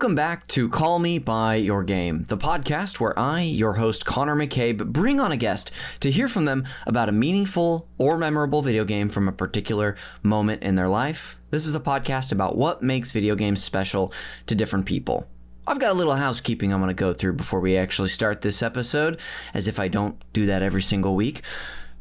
Welcome back to Call Me By Your Game, the podcast where I, your host Connor McCabe, bring on a guest to hear from them about a meaningful or memorable video game from a particular moment in their life. This is a podcast about what makes video games special to different people. I've got a little housekeeping I'm going to go through before we actually start this episode, as if I don't do that every single week.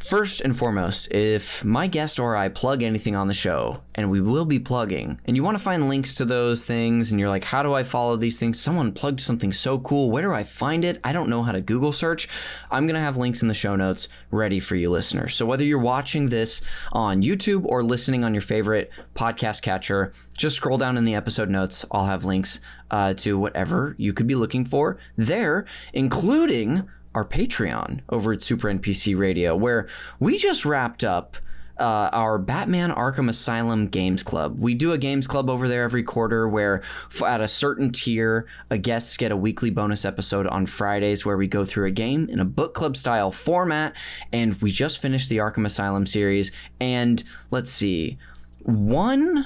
First and foremost, if my guest or I plug anything on the show, and we will be plugging, and you want to find links to those things, and you're like, how do I follow these things? Someone plugged something so cool. Where do I find it? I don't know how to Google search. I'm going to have links in the show notes ready for you listeners. So whether you're watching this on YouTube or listening on your favorite podcast catcher, just scroll down in the episode notes. I'll have links to whatever you could be looking for there, including our Patreon over at Super NPC Radio, where we just wrapped up our Batman Arkham Asylum Games Club. We do a games club over there every quarter where at a certain tier, guests get a weekly bonus episode on Fridays where we go through a game in a book club style format. And we just finished the Arkham Asylum series. And let's see, I'm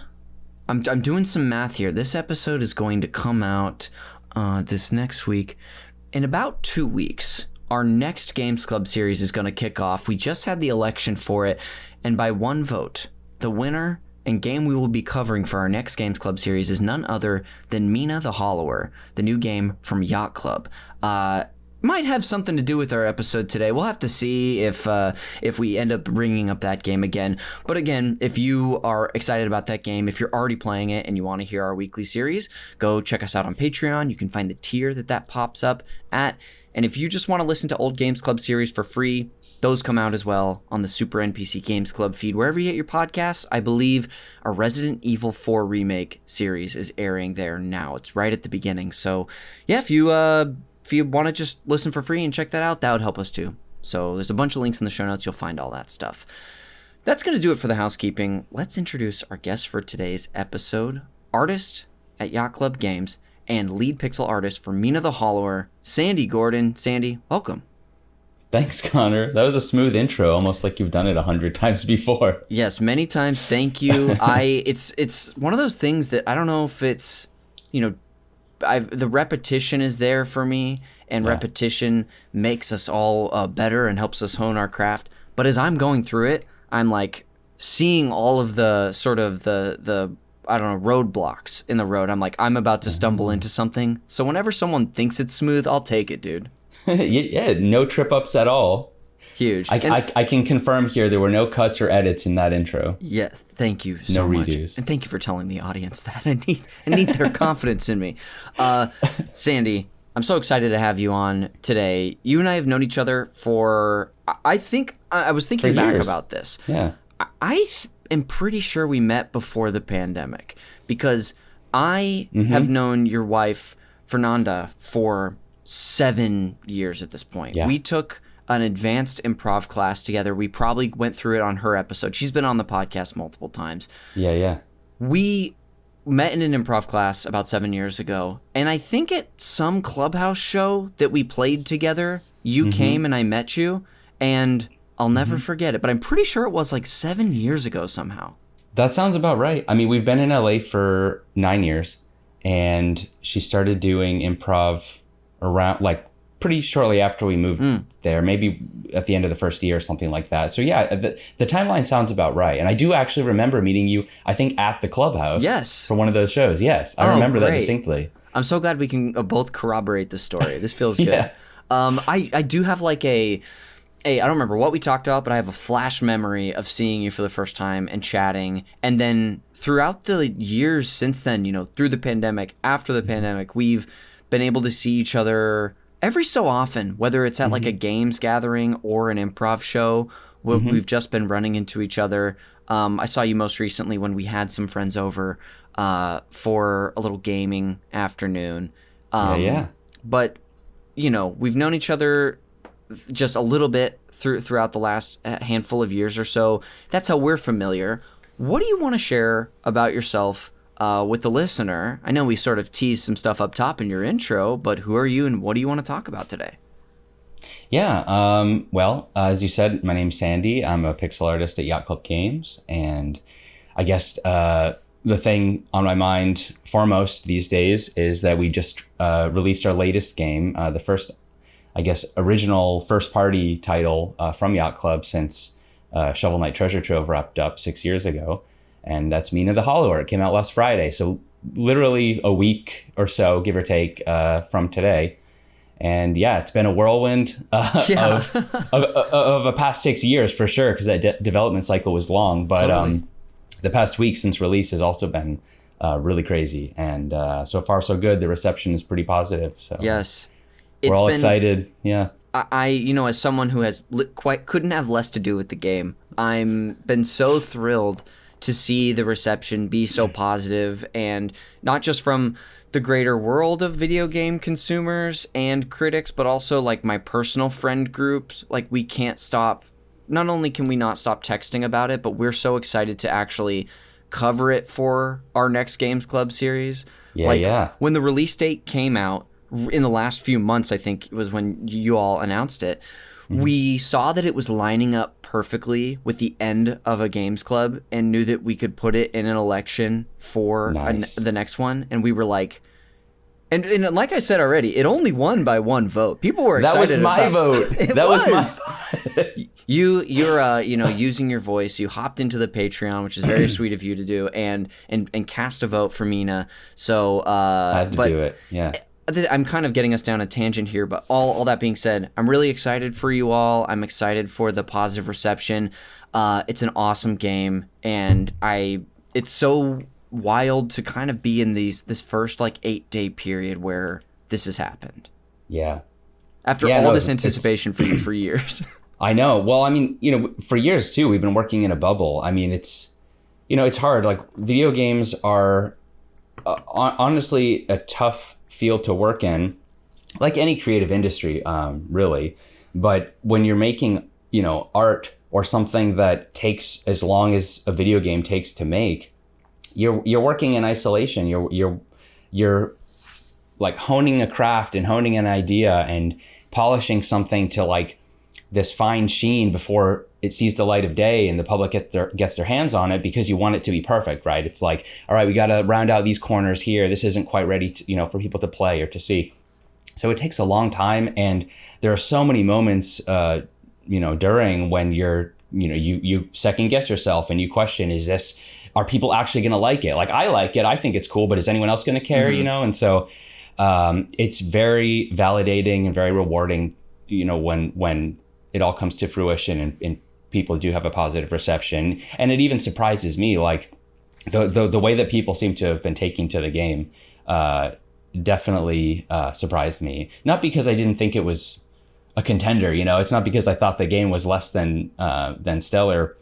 doing some math here. This episode is going to come out this next week. In about 2 weeks, our next Games Club series is going to kick off. We just had the election for it, and by one vote, the winner and game we will be covering for our next Games Club series is none other than Mina the Hollower, the new game from Yacht Club. Might have something to do with our episode today. We'll have to see if we end up bringing up that game again. But again, if you are excited about that game, if you're already playing it and you want to hear our weekly series, go check us out on Patreon. You can find the tier that pops up at. And if you just want to listen to old Games Club series for free, those come out as well on the Super NPC Games Club feed. Wherever you get your podcasts, I believe a Resident Evil 4 remake series is airing there now. It's right at the beginning. So yeah, if you want to just listen for free and check that out, that would help us too. So there's a bunch of links in the show notes. You'll find all that stuff. That's going to do it for the housekeeping. Let's introduce our guest for today's episode, artist at Yacht Club Games and lead pixel artist for Mina the Hollower, Sandy Gordon. Sandy, welcome. Thanks, Connor. That was a smooth intro, almost like you've done it 100 times before. Yes, many times. Thank you. It's one of those things that I don't know if it's, the repetition is there for me, and repetition makes us all better and helps us hone our craft. But as I'm going through it, I'm like seeing all of the sort of the I don't know, roadblocks in the road. I'm like, I'm about to stumble into something. So whenever someone thinks it's smooth, I'll take it, dude. Yeah, no trip ups at all. Huge. I can confirm here there were no cuts or edits in that intro. Yeah, thank you so much. No redos. And thank you for telling the audience that. I need their confidence in me. Sandy, I'm so excited to have you on today. You and I have known each other for, I think, I was thinking back about this. Yeah. I am pretty sure we met before the pandemic because I have known your wife, Fernanda, for 7 years at this point. Yeah. We took an advanced improv class together. We probably went through it on her episode. She's been on the podcast multiple times. Yeah. We met in an improv class about 7 years ago. And I think at some clubhouse show that we played together, you came and I met you. And I'll never forget it. But I'm pretty sure it was like 7 years ago somehow. That sounds about right. I mean, we've been in LA for 9 years. And she started doing improv around pretty shortly after we moved there, maybe at the end of the first year or something like that. So yeah, the timeline sounds about right. And I do actually remember meeting you, I think, at the clubhouse. Yes. For one of those shows. Yes, I remember that distinctly. I'm so glad we can both corroborate the story. This feels good. Yeah. I do have like I don't remember what we talked about, but I have a flash memory of seeing you for the first time and chatting. And then throughout the years since then, through the pandemic, after the pandemic, we've been able to see each other every so often, whether it's at like a games gathering or an improv show. We've just been running into each other. I saw you most recently when we had some friends over for a little gaming afternoon. But, we've known each other just a little bit throughout the last handful of years or so. That's how we're familiar. What do you want to share about yourself with the listener? I know we sort of teased some stuff up top in your intro, but who are you and what do you want to talk about today? Yeah, well, as you said, my name's Sandy. I'm a pixel artist at Yacht Club Games, and I guess the thing on my mind foremost these days is that we just released our latest game, the first, I guess, original first-party title from Yacht Club since Shovel Knight Treasure Trove wrapped up 6 years ago, and that's Mina the Hollower. It came out last Friday, so literally a week or so, give or take, from today. And yeah, it's been a whirlwind of a past 6 years for sure, because that development cycle was long. But totally. The past week since release has also been really crazy. And so far, so good. The reception is pretty positive. So yes, we're all excited. Yeah. I as someone who has couldn't have less to do with the game, I'm been so thrilled to see the reception be so positive, and not just from the greater world of video game consumers and critics, but also like my personal friend groups. Like, we can't stop. Not only can we not stop texting about it, but we're so excited to actually cover it for our next Games Club series. Yeah. When the release date came out in the last few months, I think it was when you all announced it, we saw that it was lining up perfectly with the end of a Games Club and knew that we could put it in an election for the next one. And we were like, and like I said already, it only won by one vote. People were excited. That was my vote. That was my You're using your voice. You hopped into the Patreon, which is very sweet of you to do, and cast a vote for Mina. So I had to do it. Yeah. I'm kind of getting us down a tangent here, but all that being said, I'm really excited for you all. I'm excited for the positive reception. It's an awesome game, and it's so wild to kind of be in this first 8-day period where this has happened. Yeah. After this anticipation for you for years. I know. Well, I mean, for years too, we've been working in a bubble. I mean, it's hard. Like, video games are honestly a tough field to work in, like any creative industry, really. But when you're making, art or something that takes as long as a video game takes to make, you're working in isolation. You're like honing a craft and honing an idea and polishing something to this fine sheen before it sees the light of day and the public gets their hands on it, because you want it to be perfect, right? It's like, all right, we got to round out these corners here. This isn't quite ready to, for people to play or to see. So it takes a long time. And there are so many moments, during when you second guess yourself and you question, are people actually going to like it? Like, I like it. I think it's cool, but is anyone else going to care? And so it's very validating and very rewarding, when it all comes to fruition and people do have a positive reception. And it even surprises me, like the way that people seem to have been taking to the game definitely surprised me. Not because I didn't think it was a contender, it's not because I thought the game was less than stellar.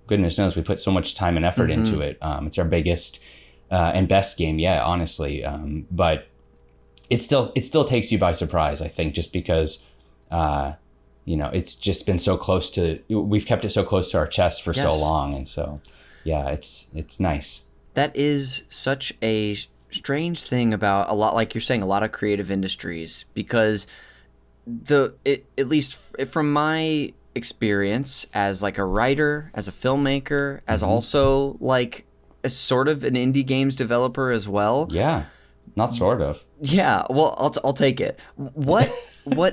Goodness knows we put so much time and effort into it. It's our biggest and best game yet, honestly. But it still takes you by surprise, I think, just because it's just been so close we've kept it so close to our chest for so long. And so, yeah, it's nice. That is such a strange thing about like you're saying, a lot of creative industries, because at least from my experience as like a writer, as a filmmaker, as also like a sort of an indie games developer as well. Yeah. Not sort of. Yeah, well, I'll take it. What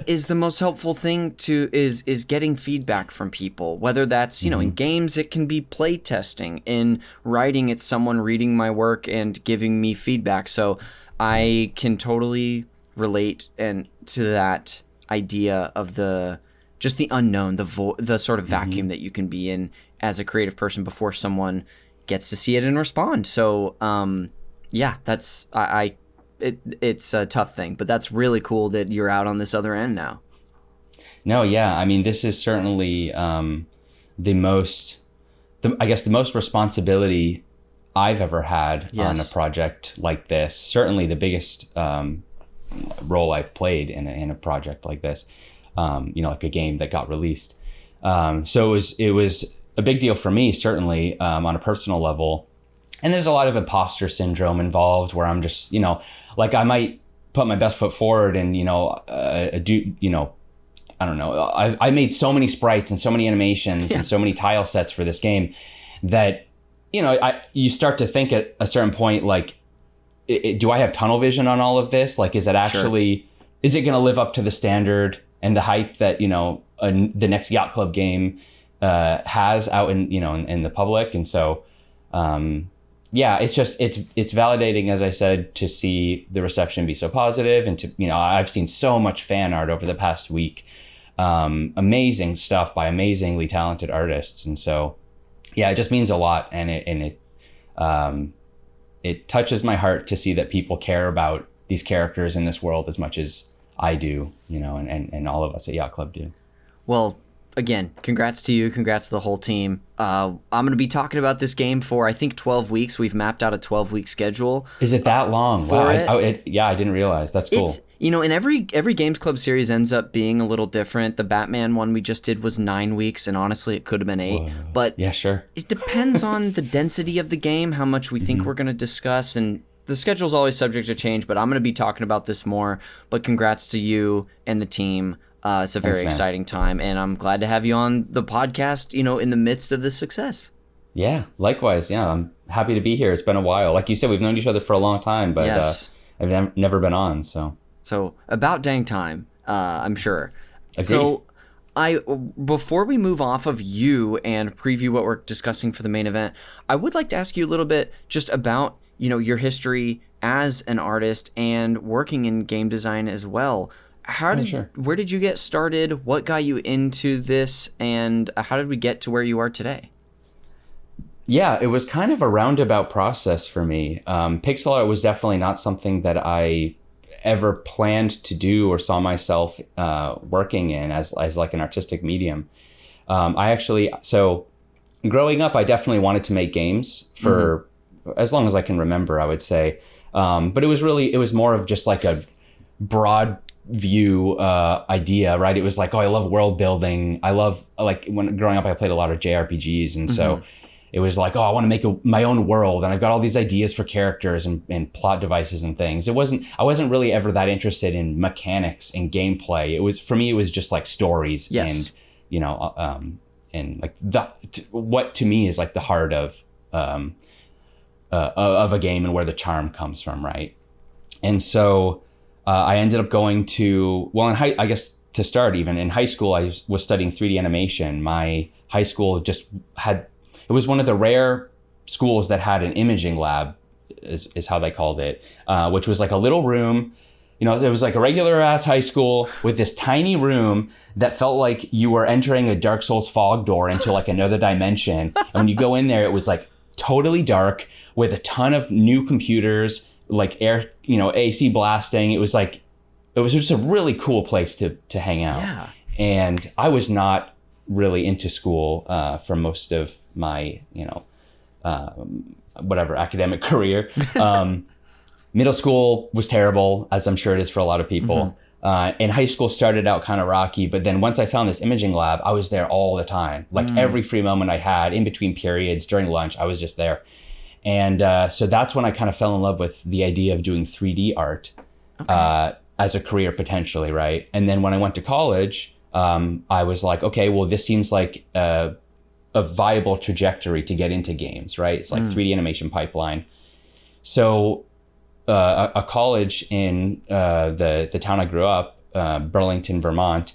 is the most helpful thing is getting feedback from people, whether that's, in games, it can be play testing. In writing, it's someone reading my work and giving me feedback. So I can totally relate to that idea of the unknown, the sort of vacuum that you can be in as a creative person before someone gets to see it and respond. So, yeah, that's it's a tough thing, but that's really cool that you're out on this other end now. No, yeah. I mean, this is certainly the most responsibility I've ever had on a project like this. Certainly the biggest role I've played in a project like this, like a game that got released. So it was a big deal for me, certainly on a personal level. And there's a lot of imposter syndrome involved where I'm just, like I might put my best foot forward and, I don't know. I made so many sprites and so many animations and so many tile sets for this game that you start to think at a certain point, like, do I have tunnel vision on all of this? Like, is it actually, is it going to live up to the standard and the hype that, the next Yacht Club game has out in the public? And so, it's just, it's validating, as I said, to see the reception be so positive, and to, I've seen so much fan art over the past week, amazing stuff by amazingly talented artists. And so, it just means a lot. And it touches my heart to see that people care about these characters in this world as much as I do, and all of us at Yacht Club do. Well, again, congrats to you. Congrats to the whole team. I'm going to be talking about this game for, I think, 12 weeks. We've mapped out a 12-week schedule. Is it that long? Wow. I didn't realize. That's cool. And every Games Club series ends up being a little different. The Batman one we just did was 9 weeks, and honestly, it could have been 8. Whoa. But yeah, sure. It depends on the density of the game, how much we think we're going to discuss, and the schedule's always subject to change, but I'm going to be talking about this more. But congrats to you and the team. It's a very exciting time, and I'm glad to have you on the podcast, in the midst of this success. Yeah, likewise. Yeah, I'm happy to be here. It's been a while. Like you said, we've known each other for a long time, but yes. I've never been on, so. So about dang time, I'm sure. Agreed. So before we move off of you and preview what we're discussing for the main event, I would like to ask you a little bit just about, your history as an artist and working in game design as well. Where did you get started? What got you into this? And how did we get to where you are today? Yeah, it was kind of a roundabout process for me. Pixel art was definitely not something that I ever planned to do or saw myself working in as like an artistic medium. So growing up, I definitely wanted to make games for as long as I can remember, I would say. But it was more of just like a broad view idea, right? It was like, I love world building. I love, like, when growing up, I played a lot of JRPGs. And so it was like, I want to make my own world. And I've got all these ideas for characters and plot devices and things. I wasn't really ever that interested in mechanics and gameplay. For me, it was just like stories. Yes. And, and like what to me is like the heart of a game and where the charm comes from, right? And so I ended up going to, I guess to start even, in high school, I was studying 3D animation. My high school it was one of the rare schools that had an imaging lab, is how they called it, which was like a little room. It was like a regular ass high school with this tiny room that felt like you were entering a Dark Souls fog door into like another dimension. And when you go in there, it was like totally dark with a ton of new computers, like air, AC blasting. It was just a really cool place to hang out. Yeah. And I was not really into school for most of my, academic career. Middle school was terrible, as I'm sure it is for a lot of people. And high school started out kind of rocky, but then once I found this imaging lab, I was there all the time. Like every free moment I had, in between periods, during lunch, I was just there. And so that's when I kind of fell in love with the idea of doing 3D art as a career potentially, right? And then when I went to college, I was like, okay, well, this seems like a viable trajectory to get into games, right? It's like 3D animation pipeline. So a college in the town I grew up, Burlington, Vermont,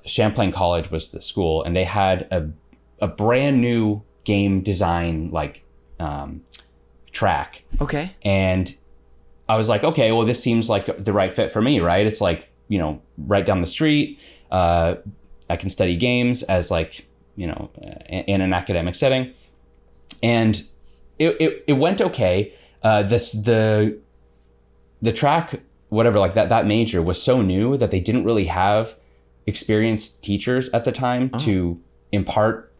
Champlain College was the school, and they had a brand new game design track. Okay. And I was like, okay, well, this seems like the right fit for me, right? It's like, right down the street. I can study games as in an academic setting. And it went okay. The track, whatever, like that major was so new that they didn't really have experienced teachers at the time to impart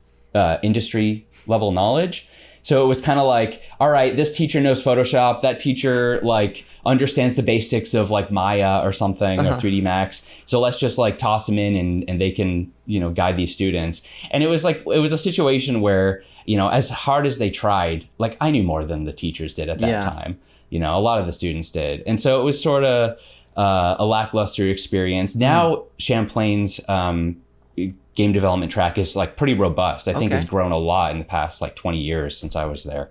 industry level knowledge. So it was kind of like, all right, this teacher knows Photoshop. That teacher understands the basics of Maya or something or 3D Max. So let's just toss them in and they can, guide these students. And it was a situation where, as hard as they tried, I knew more than the teachers did at that time. A lot of the students did. And so it was sort of a lackluster experience. Now Champlain's game development track is like pretty robust. I think Okay. it's grown a lot in the past like 20 years since I was there.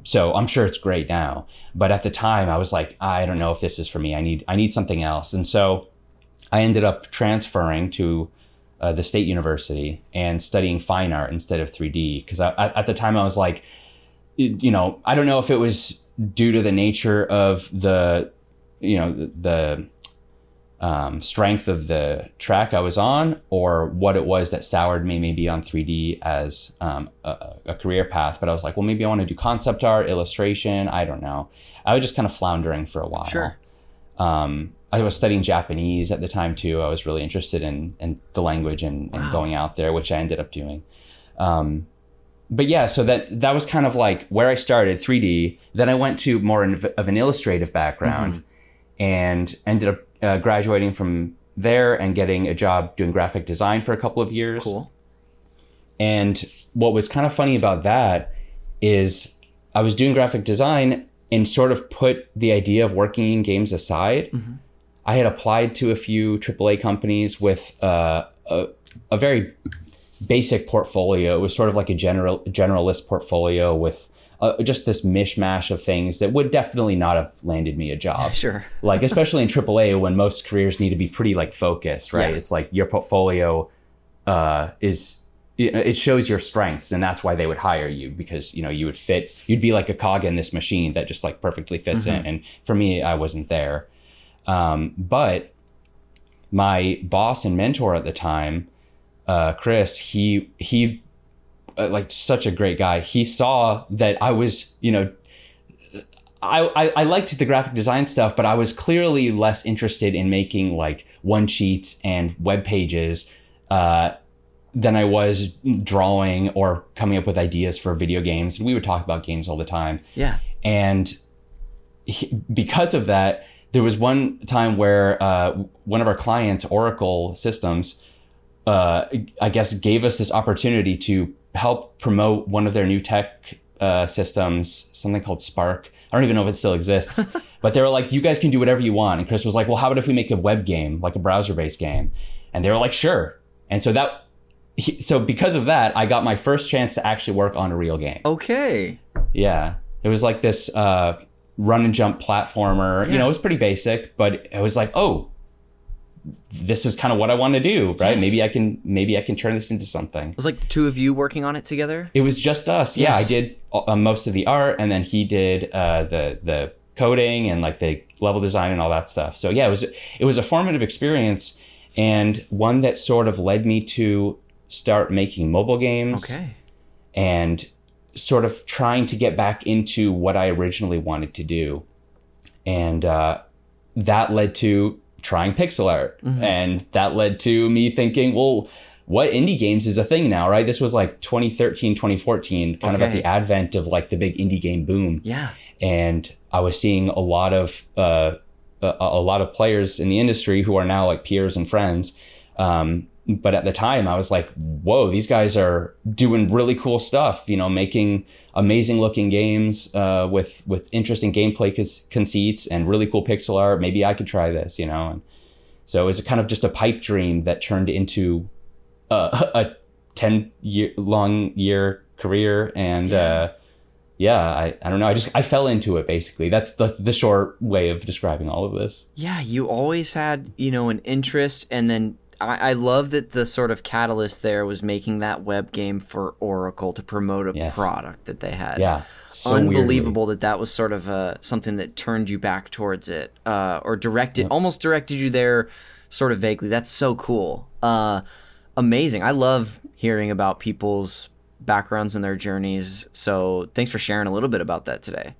So I'm sure it's great now. But at the time I was like, I don't know if this is for me. I need something else. And so I ended up transferring to the State University and studying fine art instead of 3D. Because at the time I was like, you know, I don't know if it was due to the nature of the, you know, the strength of the track I was on, or what it was that soured me maybe on 3D as a career path. But I was like, well, maybe I want to do concept art, illustration. I don't know. I was just kind of floundering for a while. Sure. I was studying Japanese at the time too. I was really interested in the language and going out there, which I ended up doing. But yeah, so that was kind of like where I started, 3D. Then I went to more of an illustrative background and ended up graduating from there and getting a job doing graphic design for a couple of years. Cool. And what was kind of funny about that is I was doing graphic design and sort of put the idea of working in games aside. I had applied to a few AAA companies with a very basic portfolio. It was sort of like a generalist portfolio with just this mishmash of things that would definitely not have landed me a job. Sure. Like, especially in AAA when most careers need to be pretty like focused, right? Yeah. It's like your portfolio it shows your strengths, and that's why they would hire you, because, you know, you'd be like a cog in this machine that just like perfectly fits in. And for me, I wasn't there. But my boss and mentor at the time, Chris, he like such a great guy. He saw that I was, you know, I liked the graphic design stuff, but I was clearly less interested in making like one sheets and web pages than I was drawing or coming up with ideas for video games. And we would talk about games all the time. Yeah. And because of that, there was one time where one of our clients, Oracle Systems, I guess gave us this opportunity to help promote one of their new tech systems, something called Spark. I don't even know if it still exists, but they were like, you guys can do whatever you want. And Chris was like, well, how about if we make a web game, like a browser-based game? And they were like, sure. And so because of that, I got my first chance to actually work on a real game. Okay. Yeah. It was like this run and jump platformer. Yeah. You know, it was pretty basic, but it was like, oh, this is kind of what I want to do, right? Yes. Maybe I can turn this into something. It was like the two of you working on it together? It was just us. Yeah, Yes. I did most of the art, and then he did the coding and like the level design and all that stuff. So yeah, it was a formative experience, and one that sort of led me to start making mobile games. Okay. And sort of trying to get back into what I originally wanted to do. And that led to trying pixel art. And that led to me thinking, well, what indie games is a thing now, right? This was like 2013, 2014, kind of at the advent of like the big indie game boom. Yeah. And I was seeing a lot of players in the industry who are now like peers and friends. But at the time I was like, whoa, these guys are doing really cool stuff, you know, making amazing looking games with interesting gameplay conceits and really cool pixel art. Maybe I could try this, you know? And so it was kind of just a pipe dream that turned into a 10-year career. And I don't know. I fell into it, basically. That's the short way of describing all of this. Yeah, you always had, you know, an interest, and then I love that the sort of catalyst there was making that web game for Oracle to promote a product that they had. Yeah. So unbelievable that was sort of something that turned you back towards it, or almost directed you there sort of vaguely. That's so cool. Amazing. I love hearing about people's backgrounds and their journeys. So thanks for sharing a little bit about that today.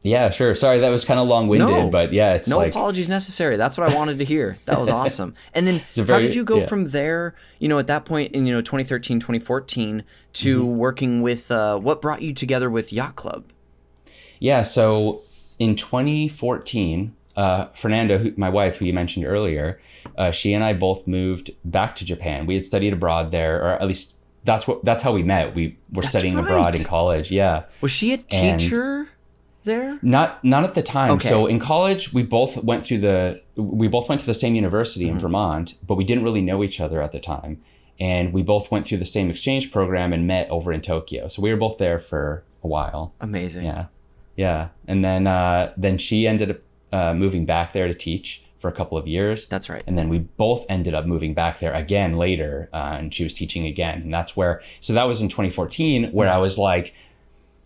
Yeah, sure. Sorry, that was kind of long-winded, but yeah, it's no like... apologies necessary. That's what I wanted to hear. That was awesome. And then how did you go from there, you know, at that point in, you know, 2013, 2014 to working with, what brought you together with Yacht Club? Yeah, so in 2014, Fernanda, my wife, who you mentioned earlier, she and I both moved back to Japan. We had studied abroad there, or at least that's how we met. We were studying abroad in college. Yeah. Was she a teacher there? Not at the time. Okay. So in college, we both went to the same university in Vermont, but we didn't really know each other at the time. and we both went through the same exchange program and met over in Tokyo. So we were both there for a while. Amazing. Yeah. And then she ended up moving back there to teach for a couple of years. That's right. And then we both ended up moving back there again later, and she was teaching again. And that's where, so that was in 2014, where I was like,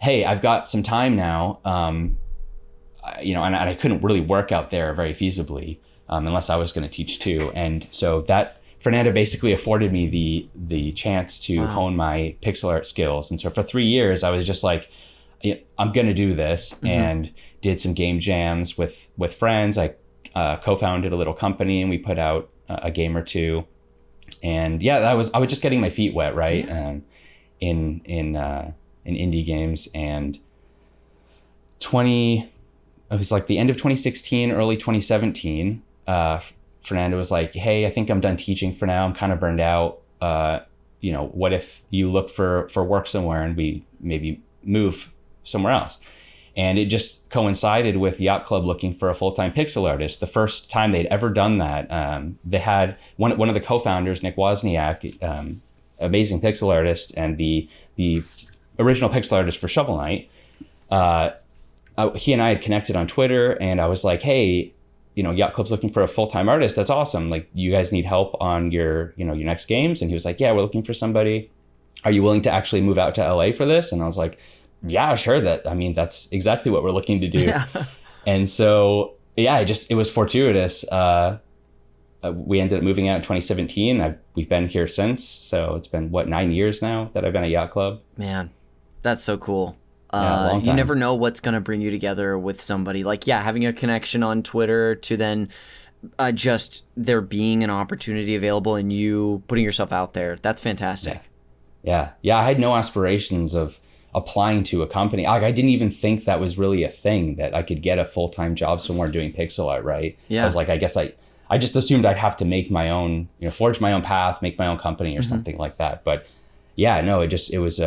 hey, I've got some time now, and I couldn't really work out there very feasibly unless I was going to teach too. And so that Fernanda basically afforded me the chance to hone my pixel art skills. And so for 3 years, I was just like, I'm going to do this, and did some game jams with friends. I co-founded a little company, and we put out a game or two. And I was just getting my feet wet, right? In indie games. And it was like the end of 2016, early 2017, Fernanda was like, hey, I think I'm done teaching for now. I'm kind of burned out. What if you look for work somewhere and we maybe move somewhere else? And it just coincided with Yacht Club looking for a full-time pixel artist. The first time they'd ever done that, they had one of the co-founders, Nick Wozniak, amazing pixel artist, and the original pixel artist for Shovel Knight. He and I had connected on Twitter, and I was like, hey, Yacht Club's looking for a full-time artist. That's awesome. Like, you guys need help on your next games? And he was like, yeah, we're looking for somebody. Are you willing to actually move out to LA for this? And I was like, yeah, sure. That's exactly what we're looking to do. Yeah. And so, it was fortuitous. We ended up moving out in 2017. We've been here since. So it's been 9 years now that I've been at Yacht Club. Man, that's so cool. Long time. You never know what's going to bring you together with somebody. Like, having a connection on Twitter to then just there being an opportunity available and you putting yourself out there. That's fantastic. Yeah. I had no aspirations of applying to a company. I didn't even think that was really a thing, that I could get a full-time job somewhere doing pixel art, right? Yeah. I was like, I guess I just assumed I'd have to make my own, forge my own path, make my own company or something like that. But it was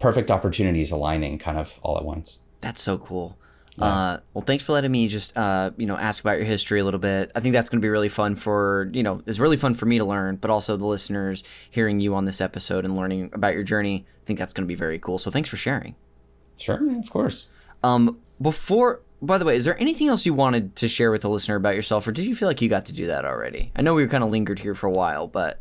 perfect opportunities aligning kind of all at once. That's so cool. Yeah. Well, thanks for letting me just, ask about your history a little bit. I think that's going to be really fun it's really fun for me to learn, but also the listeners hearing you on this episode and learning about your journey. I think that's going to be very cool. So thanks for sharing. Sure, of course. By the way, is there anything else you wanted to share with the listener about yourself, or did you feel like you got to do that already? I know we were kind of lingered here for a while, but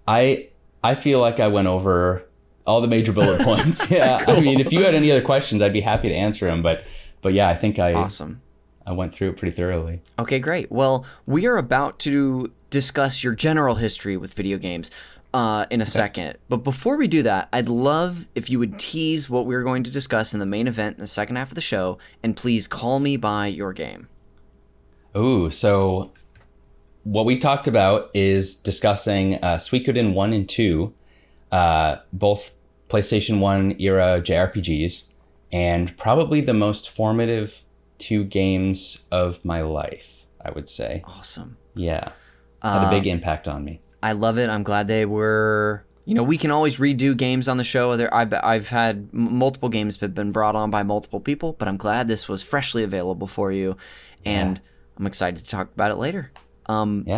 I feel like I went over all the major bullet points. Yeah. Cool. I mean, if you had any other questions, I'd be happy to answer them, but I think awesome. I went through it pretty thoroughly. Okay, great. Well, we are about to discuss your general history with video games in a second. But before we do that, I'd love if you would tease what we're going to discuss in the main event in the second half of the show, and please call me by your game. Ooh, so what we talked about is discussing Suikoden 1 and 2, both PlayStation 1 era JRPGs, and probably the most formative 2 games of my life, I would say. Awesome. Yeah. Had a big impact on me. I love it. I'm glad they were... we can always redo games on the show. I've had multiple games that have been brought on by multiple people, but I'm glad this was freshly available for you, and I'm excited to talk about it later.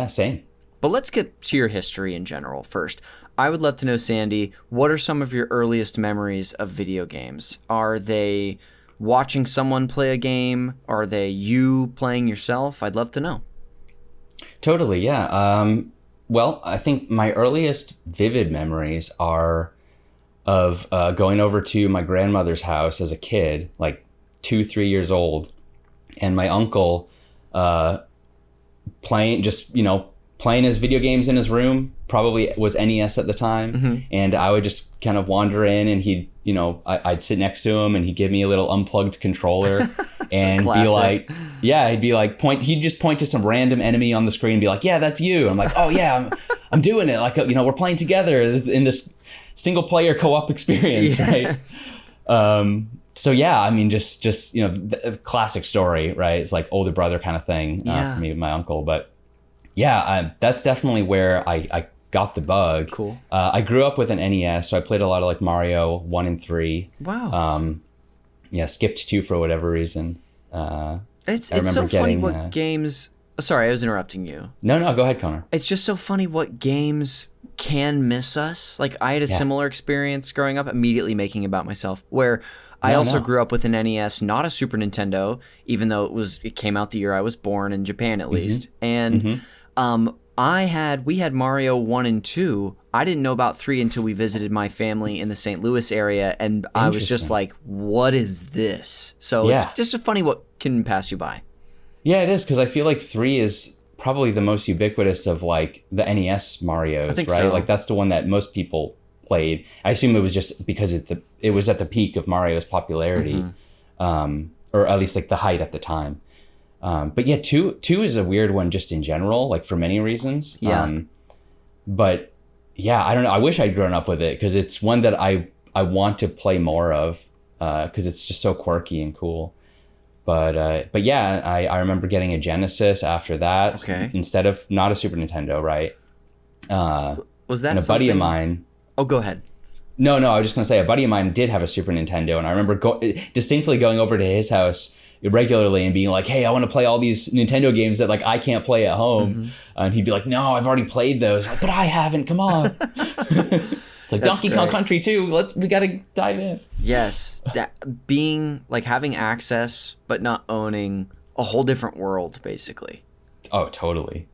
Same. But let's get to your history in general first. I would love to know, Sandy, what are some of your earliest memories of video games? Are they watching someone play a game? Are they you playing yourself? I'd love to know. Totally, yeah. Well, I think my earliest vivid memories are of going over to my grandmother's house as a kid, like 2-3 years old, and my uncle playing his video games in his room. Probably was NES at the time, and I would just kind of wander in, and I'd sit next to him, and he'd give me a little unplugged controller, and be like, he'd just point to some random enemy on the screen, and be like, yeah, that's you. I'm like, oh yeah, I'm doing it. Like, we're playing together in this single player co-op experience, right? So yeah, I mean, just the classic story, right? It's like older brother kind of thing for me with my uncle, but yeah, that's definitely where I got the bug. Cool. I grew up with an NES, so I played a lot of like Mario 1 and 3. Wow. Skipped 2 for whatever reason. It's so funny what games. Sorry, I was interrupting you. No, go ahead, Connor. It's just so funny what games can miss us. Like, I had a similar experience growing up, immediately making about myself, where I also grew up with an NES, not a Super Nintendo, even though it came out the year I was born in Japan, at least. And we had Mario 1 and 2. I didn't know about 3 until we visited my family in the St. Louis area, and I was just like, what is this? So it's just funny what can pass you by. Yeah, it is, because I feel like 3 is probably the most ubiquitous of like the NES Marios, I think right? so. Like that's the one that most people played. I assume it was just because it was at the peak of Mario's popularity, or at least like the height at the time. But yeah, 2 is a weird one just in general, like for many reasons. Yeah. But yeah, I don't know. I wish I'd grown up with it, because it's one that I want to play more of, because it's just so quirky and cool. But yeah, I remember getting a Genesis after that, instead of not a Super Nintendo, right? Was that and a buddy of mine? Oh, go ahead. No, I was just gonna say a buddy of mine did have a Super Nintendo, and I remember distinctly going over to his house regularly and being like, "Hey, I want to play all these Nintendo games that like I can't play at home," and he'd be like, "No, I've already played those." Like, but I haven't. Come on. It's like Donkey Kong Country 2. We gotta dive in. Yes, being like having access but not owning a whole different world, basically. Oh, totally.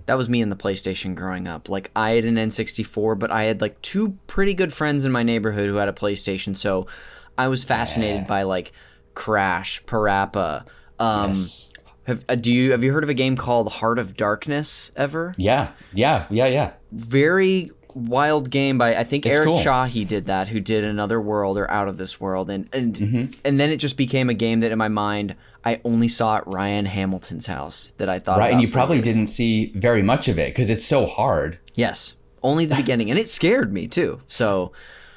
That was me in the PlayStation growing up. Like, I had an N64, but I had like 2 pretty good friends in my neighborhood who had a PlayStation, so I was fascinated by like Crash, Parappa. Yes. Have you heard of a game called Heart of Darkness ever? Yeah. Very wild game by, I think, it's Eric cool. Chahi did that, who did Another World or Out of This World, and then it just became a game that in my mind I only saw at Ryan Hamilton's house that I thought right, about and you for probably years. didn't see very much of it because it's so hard. Yes, only the beginning, and it scared me too. So,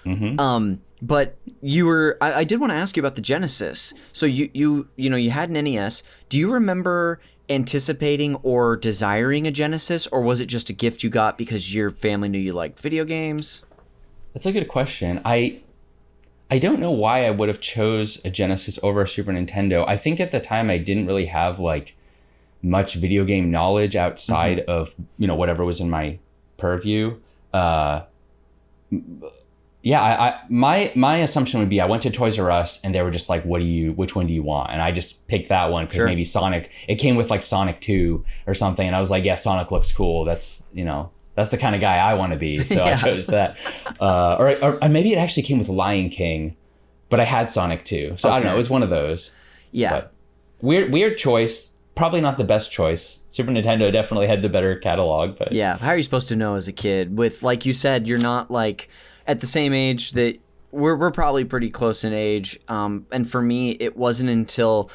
but I did want to ask you about the Genesis. So you had an NES. Do you remember anticipating or desiring a Genesis, or was it just a gift you got because your family knew you liked video games? That's a good question. I don't know why I would have chose a Genesis over a Super Nintendo. I think at the time I didn't really have like much video game knowledge outside of, whatever was in my purview. My assumption would be I went to Toys R Us and they were just like, which one do you want? And I just picked that one because maybe Sonic, it came with like Sonic 2 or something. And I was like, yeah, Sonic looks cool. That's the kind of guy I want to be. So I chose that. Or maybe it actually came with Lion King, but I had Sonic 2. So I don't know. It was one of those. Yeah. But weird choice. Probably not the best choice. Super Nintendo definitely had the better catalog. But yeah, how are you supposed to know as a kid? With, like you said, you're not like at the same age that we're probably pretty close in age. And for me, it wasn't until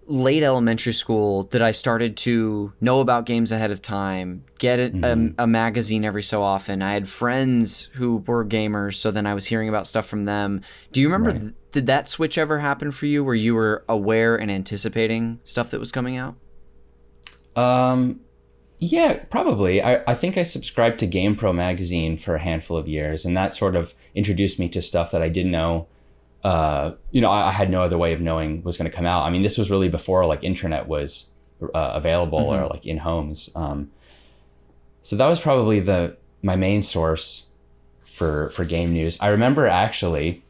late elementary school that I started to know about games ahead of time, get a magazine every so often. I had friends who were gamers, so then I was hearing about stuff from them. Do you remember, did that switch ever happen for you where you were aware and anticipating stuff that was coming out? Yeah, probably. I think I subscribed to GamePro magazine for a handful of years, and that sort of introduced me to stuff that I didn't know. I had no other way of knowing was going to come out. I mean, this was really before like internet was available or like in homes. So that was probably my main source for game news. I remember actually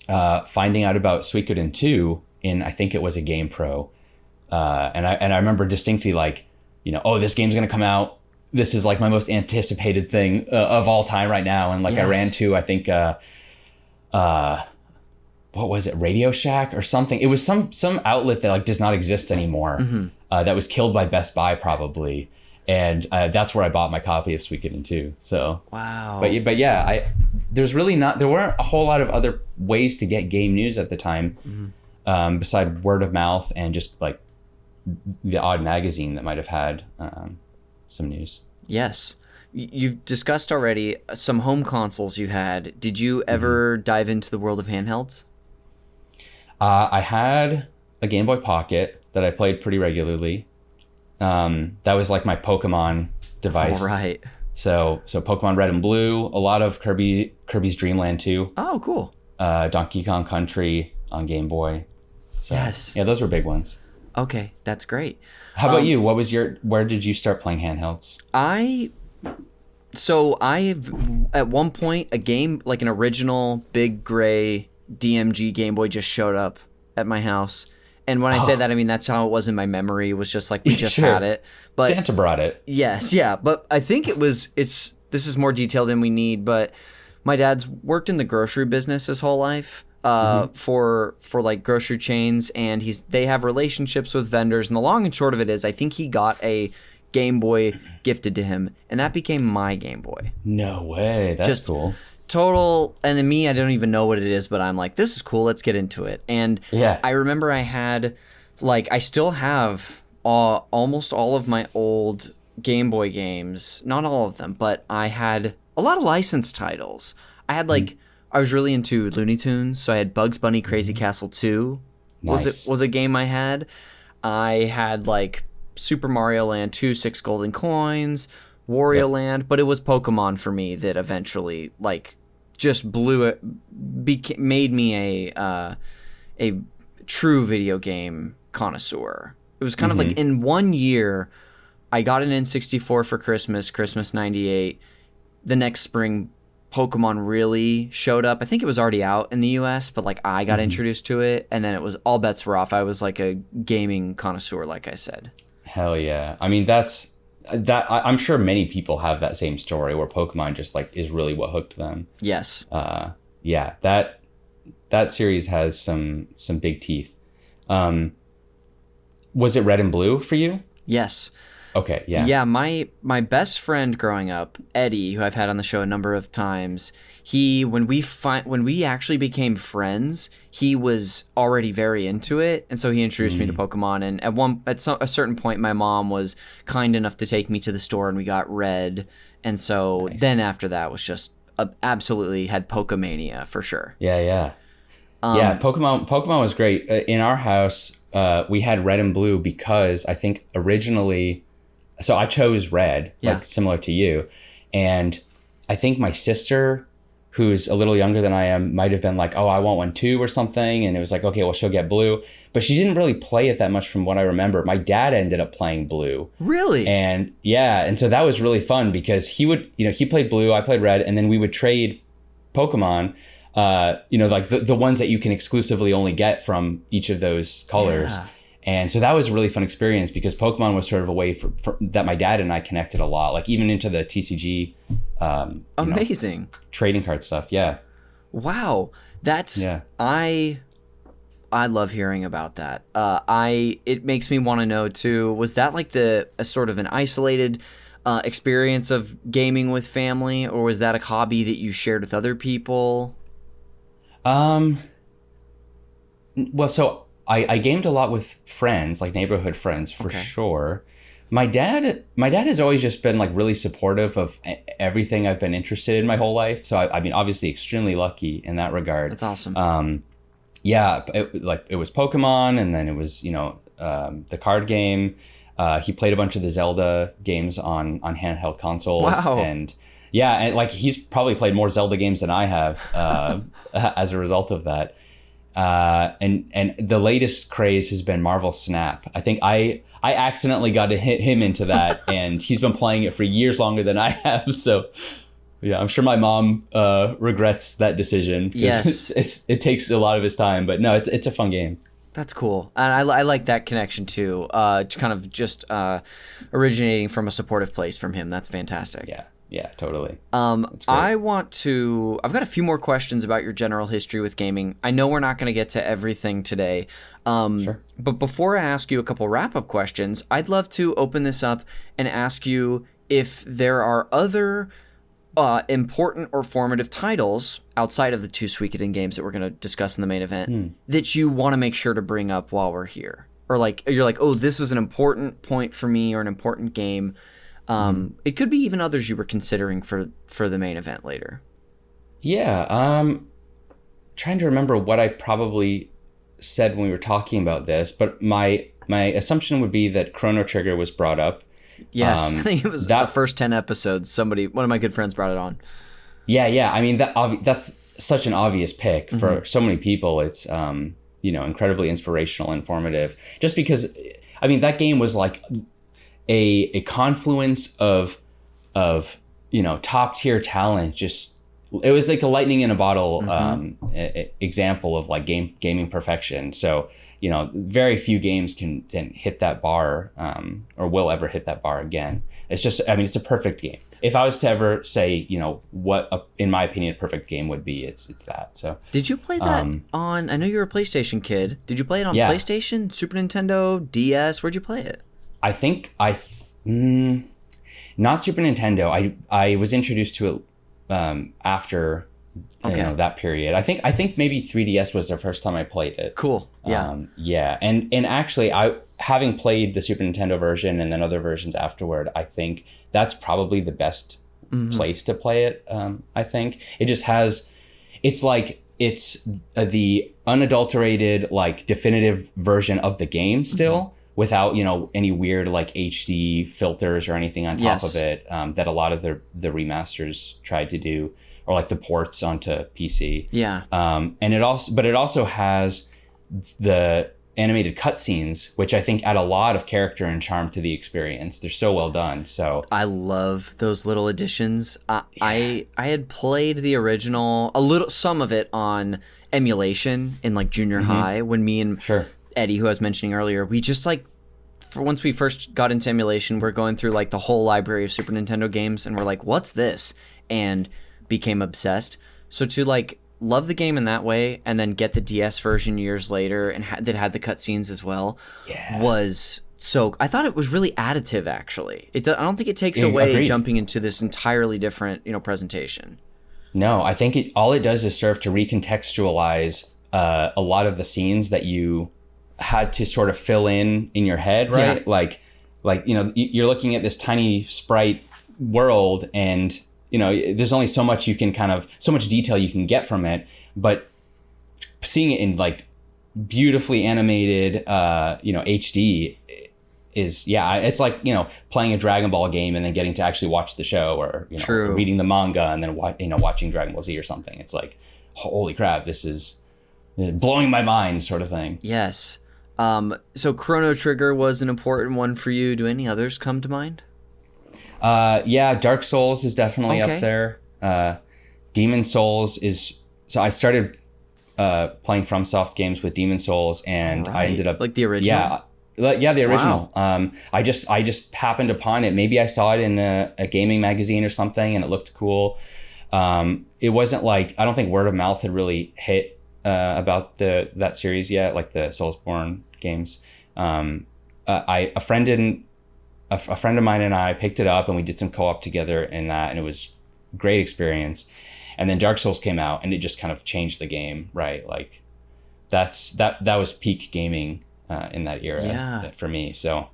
finding out about Suikoden 2 in, I think it was a GamePro, and I remember distinctly like, this game's going to come out. This is like my most anticipated thing of all time right now. And like I ran to, I think, what was it, Radio Shack or something? It was some outlet that like does not exist anymore. That was killed by Best Buy probably, and that's where I bought my copy of Suikoden 2. So wow. But yeah, there weren't a whole lot of other ways to get game news at the time, beside word of mouth and just like the odd magazine that might have had some news. Yes. You've discussed already some home consoles you had. Did you ever dive into the world of handhelds? I had a Game Boy Pocket that I played pretty regularly. That was like my Pokemon device. All right. So Pokemon Red and Blue, a lot of Kirby's Dream Land 2. Oh, cool. Donkey Kong Country on Game Boy. So, yes. Yeah, those were big ones. Okay, that's great. How about you? Where did you start playing handhelds? I've at one point a game like an original big gray DMG Game Boy just showed up at my house. And when I say that, I mean that's how it was in my memory. It was just like we just had it. But Santa brought it. Yes, yeah. But I think this is more detail than we need, but my dad's worked in the grocery business his whole life. For like grocery chains, and they have relationships with vendors, and the long and short of it is I think he got a Game Boy gifted to him, and that became my Game Boy. No way. That's just cool. Total, and then me, I don't even know what it is, but I'm like, this is cool, let's get into it. And yeah. I remember I had I still have almost all of my old Game Boy games, not all of them, but I had a lot of licensed titles. I had I was really into Looney Tunes, so I had Bugs Bunny Crazy Castle 2. Nice. Was a game I had. I had Super Mario Land 2, 6 Golden Coins, Wario Land, but it was Pokemon for me that eventually just blew it, made me a true video game connoisseur. It was kind of in 1 year, I got an N64 for Christmas 98. The next spring, Pokemon really showed up. I think it was already out in the US, but I got introduced to it, and then it was all bets were off. I was like a gaming connoisseur, like I said. Hell yeah. I mean, I'm sure many people have that same story where Pokemon just is really what hooked them. Yes. Yeah, that series has some big teeth. Was it Red and Blue for you? Yes. Okay, yeah. Yeah, my best friend growing up, Eddie, who I've had on the show a number of times, when we actually became friends, he was already very into it, and so he introduced me to Pokemon. And at a certain point, my mom was kind enough to take me to the store, and we got Red. And so then after that was just absolutely had Pokemania for sure. Yeah. Pokemon was great. In our house, we had Red and Blue because I think originally. So I chose Red, similar to you. And I think my sister, who's a little younger than I am, might have been like, oh, I want one too or something. And it was like, okay, well, she'll get Blue. But she didn't really play it that much from what I remember. My dad ended up playing Blue. Really? And yeah. And so that was really fun because he played Blue, I played Red, and then we would trade Pokemon, the ones that you can exclusively only get from each of those colors. Yeah. And so that was a really fun experience because Pokemon was sort of a way for that my dad and I connected a lot, even into the TCG, amazing trading card stuff. Yeah. Wow. I love hearing about that. It makes me want to know too, was that a sort of an isolated experience of gaming with family, or was that a hobby that you shared with other people? Well, so I gamed a lot with friends, neighborhood friends for sure. My dad has always just been like really supportive of everything I've been interested in my whole life. So I mean, obviously extremely lucky in that regard. That's awesome. Yeah, it was Pokemon, and then it was, the card game. He played a bunch of the Zelda games on handheld consoles. Wow. And yeah, and like he's probably played more Zelda games than I have as a result of that. And the latest craze has been Marvel Snap. I think I accidentally got to hit him into that, and he's been playing it for years longer than I have. So yeah, I'm sure my mom regrets that decision. Yes, it takes a lot of his time, but no, it's a fun game. That's cool, and I like that connection too. Kind of just originating from a supportive place from him. That's fantastic. Yeah, totally. I've got a few more questions about your general history with gaming. I know we're not going to get to everything today. Sure. But before I ask you a couple wrap-up questions, I'd love to open this up and ask you if there are other important or formative titles outside of the two Suikoden games that we're going to discuss in the main event that you want to make sure to bring up while we're here. Or you're like, oh, this was an important point for me or an important game. It could be even others you were considering for the main event later. Yeah. Trying to remember what I probably said when we were talking about this, but my assumption would be that Chrono Trigger was brought up. Yes, I think it was the first 10 episodes. One of my good friends brought it on. Yeah. I mean, that's such an obvious pick for so many people. It's, incredibly inspirational, informative. Just because, I mean, that game was like a confluence of top tier talent. Just it was like a lightning in a bottle example of like gaming perfection. So very few games can hit that bar or will ever hit that bar again. It's just, I mean, it's a perfect game. If I was to ever say, what in my opinion a perfect game would be, it's that. So did you play that on? I know you're a PlayStation kid. Did you play it on PlayStation, Super Nintendo, DS? Where'd you play it? I think not Super Nintendo. I was introduced to it after that period. I think maybe 3DS was the first time I played it. Cool. Yeah. And actually, having played the Super Nintendo version and then other versions afterward, I think that's probably the best place to play it. I think it just has, it's the unadulterated, like definitive version of the game still, without any weird like HD filters or anything on top of it that a lot of the remasters tried to do, or like the ports onto PC. Yeah. And it also has the animated cutscenes, which I think add a lot of character and charm to the experience. They're so well done. So I love those little additions. I had played the original, some of it on emulation in like junior high, when me and Eddie, who I was mentioning earlier, we just once we first got into emulation, we're going through like the whole library of Super Nintendo games, and we're like, what's this? And became obsessed. So to like love the game in that way, and then get the DS version years later and that had the cutscenes as well, was so. I thought it was really additive. Actually, I don't think it takes away jumping into this entirely different presentation. No, I think all it does is serve to recontextualize a lot of the scenes that you had to sort of fill in your head, right? Yeah. You're looking at this tiny sprite world, and there's only so much so much detail you can get from it, but seeing it in like beautifully animated, HD is, it's like, playing a Dragon Ball game and then getting to actually watch the show, or, reading the manga and then, watching Dragon Ball Z or something. It's like, holy crap, this is blowing my mind sort of thing. Yes. So Chrono Trigger was an important one for you. Do any others come to mind? Dark Souls is definitely up there. Demon Souls is, so I started playing FromSoft games with Demon Souls, and I ended up like the original. The original. Wow. I just happened upon it. Maybe I saw it in a gaming magazine or something, and it looked cool. It wasn't like, I don't think word of mouth had really hit about that series yet, like the Soulsborne games. A friend of mine and I picked it up, and we did some co-op together in that, and it was a great experience. And then Dark Souls came out, and it just kind of changed the game, right? Like that was peak gaming in that era for me. So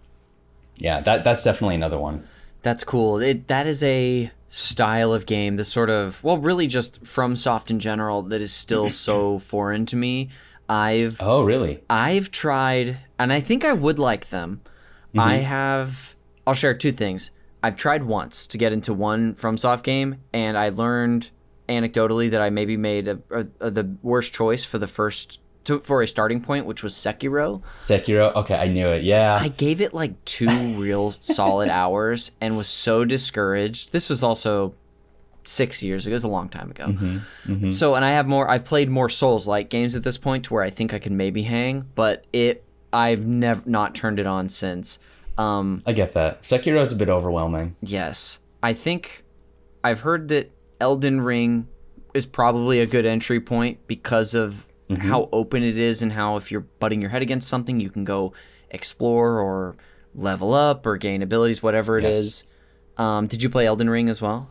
that's definitely another one. That's cool. That is a style of game, the sort of, well, really just FromSoft in general, that is still so foreign to me. I've tried, and I think I would like them. I'll share two things. I've tried once to get into one FromSoft game, and I learned anecdotally that I maybe made the worst choice for a starting point, which was Sekiro. Okay, I knew it. Yeah. I gave it like 2 real solid hours and was so discouraged. This was also 6 years ago. It was a long time ago. So, and I've played more Souls-like games at this point to where I think I can maybe hang, but I've never not turned it on since. I get that. Sekiro is a bit overwhelming. Yes. I think I've heard that Elden Ring is probably a good entry point because of how open it is, and how if you're butting your head against something, you can go explore or level up or gain abilities, whatever it is. Did you play Elden Ring as well?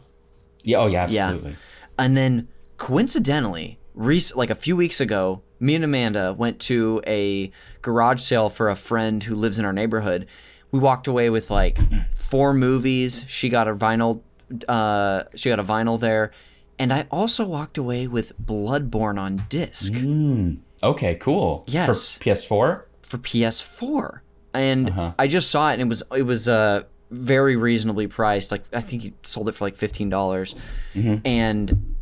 Yeah. Oh, yeah, absolutely. Yeah. And then coincidentally, like a few weeks ago, me and Amanda went to a garage sale for a friend who lives in our neighborhood. We walked away with like 4 movies. She got a vinyl there. And I also walked away with Bloodborne on disc. Okay, cool. Yes. For PS4? For PS4. And I just saw it, and it was very reasonably priced. Like, I think he sold it for like $15. And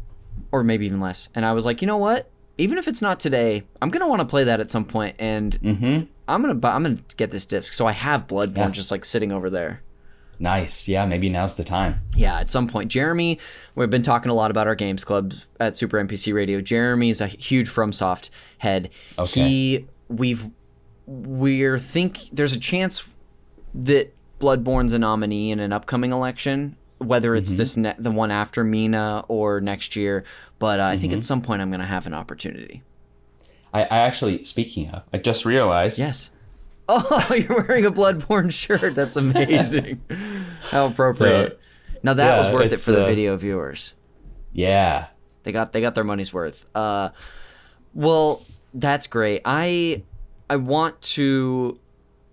or maybe even less. And I was like, you know what? even if it's not today, I'm gonna want to play that at some point, and I'm gonna get this disc, so I have Bloodborne just like sitting over there. Nice. Yeah, maybe now's the time. Yeah, at some point. Jeremy, we've been talking a lot about our games clubs at Super NPC Radio. Jeremy's a huge FromSoft head. Okay. There's a chance that Bloodborne's a nominee in an upcoming election, whether it's the one after Mina or next year. But I think at some point I'm going to have an opportunity. I actually, speaking of, I just realized. Yes. Oh, you're wearing a Bloodborne shirt. That's amazing. How appropriate. Now that was worth it for the video viewers. Yeah. They got their money's worth. Well, that's great. I want to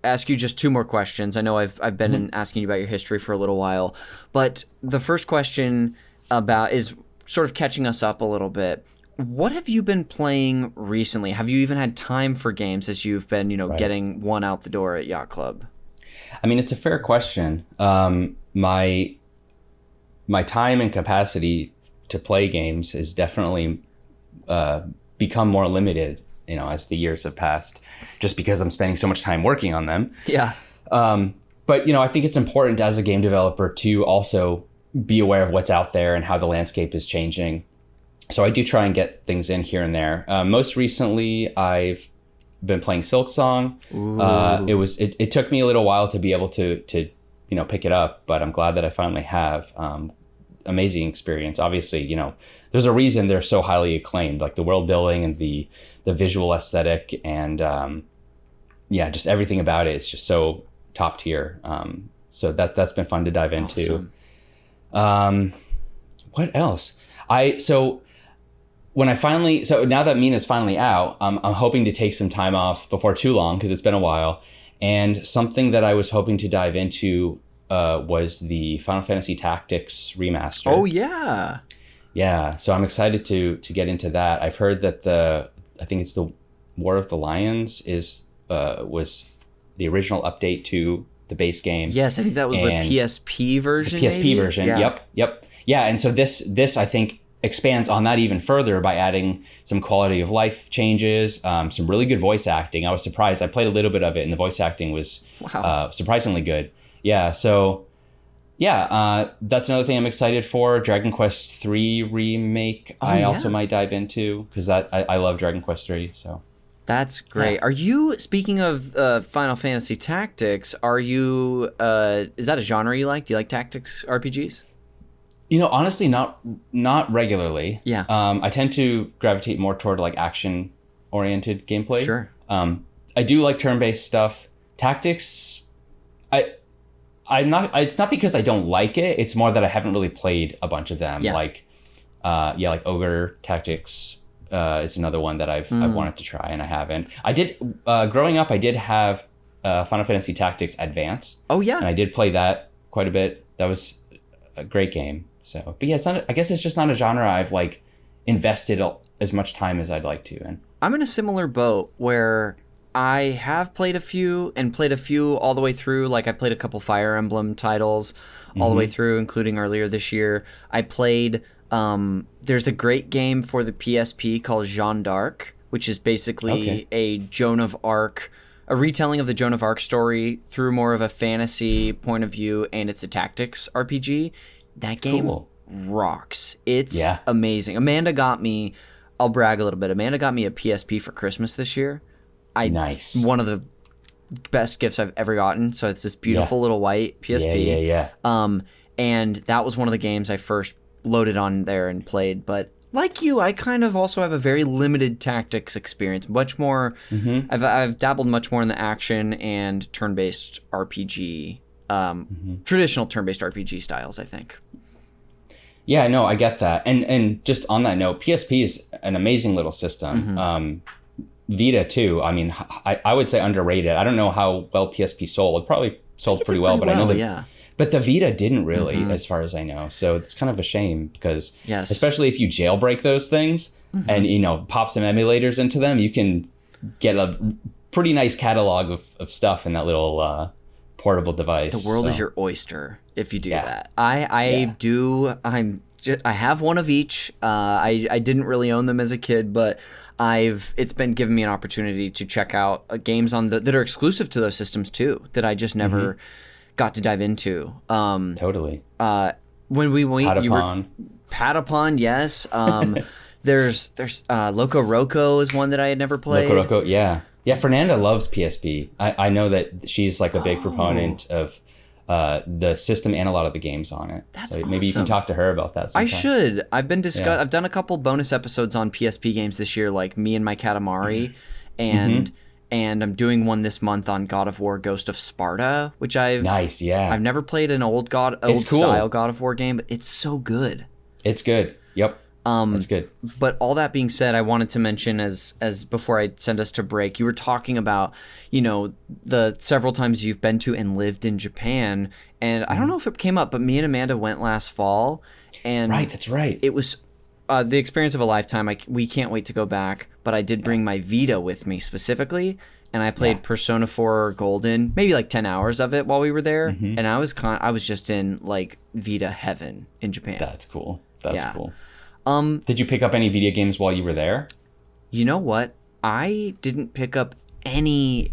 ask you just 2 more questions. I know I've been asking you about your history for a little while, but the first question is sort of catching us up a little bit. What have you been playing recently? Have you even had time for games as you've been, getting one out the door at Yacht Club? I mean, it's a fair question. My time and capacity to play games has definitely become more limited, as the years have passed, just because I'm spending so much time working on them. Yeah. But, I think it's important as a game developer to also be aware of what's out there and how the landscape is changing. So I do try and get things in here and there. Most recently, I've been playing Silksong. It took me a little while to be able to pick it up, but I'm glad that I finally have. Amazing experience. Obviously, there's a reason they're so highly acclaimed, like the world building and the visual aesthetic, and just everything about it is just so top tier. So that's been fun to dive into. Awesome. What else? Now that Mina's finally out, I'm hoping to take some time off before too long because it's been a while. And something that I was hoping to dive into was the Final Fantasy Tactics remaster. Oh yeah. Yeah. So I'm excited to get into that. I've heard that I think it's the War of the Lions was the original update to the base game. Yes, I think that was the PSP version. The PSP version. Yeah. Yep. Yeah, and so this I think expands on that even further by adding some quality of life changes, some really good voice acting. I was surprised. I played a little bit of it, and the voice acting was surprisingly good. Yeah, so that's another thing I'm excited for. Dragon Quest III remake. I also might dive into because I love Dragon Quest III. So that's great. Yeah. Are you, speaking of Final Fantasy Tactics? Is that a genre you like? Do you like tactics RPGs? Honestly, not regularly. Yeah. I tend to gravitate more toward like action-oriented gameplay. Sure. I do like turn-based stuff. Tactics, I'm not. It's not because I don't like it. It's more that I haven't really played a bunch of them. Yeah. Like Ogre Tactics is another one that I've wanted to try and I haven't. I did growing up. I did have Final Fantasy Tactics Advance. Oh yeah. And I did play that quite a bit. That was a great game. So, but yeah, I guess it's just not a genre I've like invested as much time as I'd like to. And I'm in a similar boat where I have played a few all the way through. Like I played a couple Fire Emblem titles all the way through, including earlier this year. I played, there's a great game for the PSP called Jeanne d'Arc, which is basically a Joan of Arc, a retelling of the Joan of Arc story through more of a fantasy point of view, and it's a tactics RPG. That game rocks. It's amazing. Amanda got me, I'll brag a little bit, Amanda got me a PSP for Christmas this year. Nice. One of the best gifts I've ever gotten. So it's this beautiful little white PSP. Yeah. And that was one of the games I first loaded on there and played. But like you, I kind of also have a very limited tactics experience. Much more, I've dabbled much more in the action and turn-based RPG, traditional turn-based RPG styles, I think. Yeah, no, I get that. And just on that note, PSP is an amazing little system. Vita too. I mean, I would say underrated. I don't know how well PSP sold. It probably sold pretty well, but I know that. But the Vita didn't really, as far as I know. So it's kind of a shame because, especially if you jailbreak those things and pop some emulators into them, you can get a pretty nice catalog of stuff in that little portable device. The world is your oyster if you do that. I'm I have one of each. I didn't really own them as a kid, but it's been giving me an opportunity to check out games that are exclusive to those systems too, that I just never got to dive into. Totally. When we went, Patapon. Patapon, yes. There's Loco Roco is one that I had never played. Loco Roco, yeah. Yeah, Fernanda loves PSP. I know that she's like a big proponent of the system and a lot of the games on it. That's so maybe you can talk to her about that sometime. I should. I've done a couple bonus episodes on PSP games this year, like Me and My Katamari, and I'm doing one this month on God of War: Ghost of Sparta, which I've never played an old style God of War game, but it's so good. It's good. Yep. It's good. But all that being said, I wanted to mention as before I send us to break, you were talking about, the several times you've been to and lived in Japan. And I don't know if it came up, but me and Amanda went last fall. And right, that's right. It was the experience of a lifetime. We can't wait to go back. But I did bring my Vita with me specifically. And I played Persona 4 Golden, maybe like 10 hours of it while we were there. And I was just in like Vita heaven in Japan. That's cool. That's cool. Did you pick up any video games while you were there? You know what? I didn't pick up any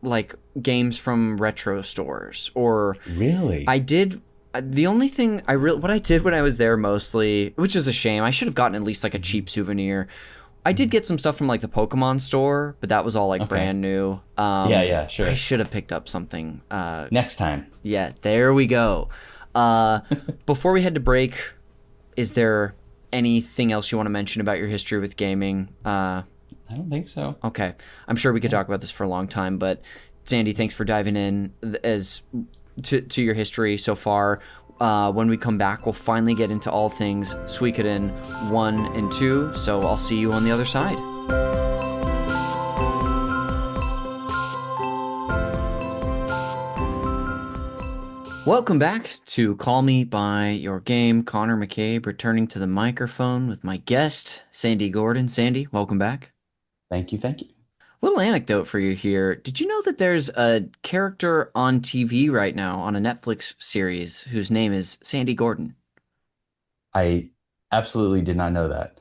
like games from retro stores or really. I did. The only thing what I did when I was there mostly, which is a shame, I should have gotten at least like a cheap souvenir. I did get some stuff from like the Pokemon store, but that was all like brand new. Yeah, sure. I should have picked up something next time. Yeah, there we go. Before we head to break, is there anything else you want to mention about your history with gaming? I don't think so. Okay. I'm sure we could talk about this for a long time, but Sandy, thanks for diving in to your history so far. When we come back, we'll finally get into all things Suikoden 1 and 2, so I'll see you on the other side. Welcome back to Call Me By Your Game. Connor McCabe returning to the microphone with my guest, Sandy Gordon. Sandy, welcome back. Thank you. Little anecdote for you here. Did you know that there's a character on TV right now on a Netflix series whose name is Sandy Gordon? I absolutely did not know that.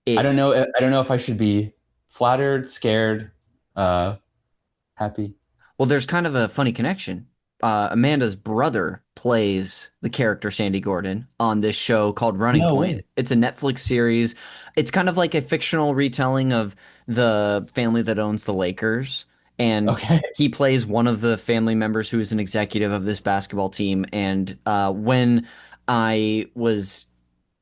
I don't know if I should be flattered, scared, happy. Well, there's kind of a funny connection. Amanda's brother plays the character Sandy Gordon on this show called Running Point. Way. It's a Netflix series. It's kind of like a fictional retelling of the family that owns the Lakers. And he plays one of the family members who is an executive of this basketball team. And when I was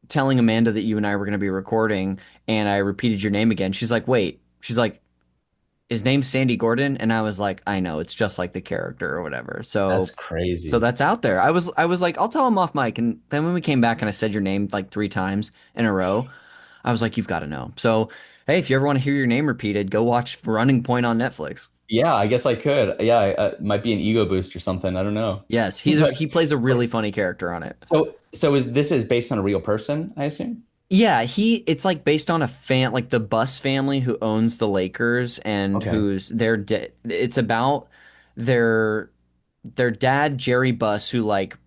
telling Amanda that you and I were going to be recording and I repeated your name again, she's like, wait. She's like, his name's Sandy Gordon, and I was like, I know, it's just like the character or whatever. So that's crazy. So that's out there. I was like, I'll tell him off mic, and then when we came back and I said your name like 3 times in a row, I was like, you've got to know. So hey, if you ever want to hear your name repeated, go watch Running Point on Netflix. Yeah, I guess I could. Yeah, might be an ego boost or something. I don't know. Yes, he plays a really funny character on it. So this is based on a real person, I assume? Yeah, it's like based on like the Buss family who owns the Lakers and who's it's about their dad, Jerry Buss, who like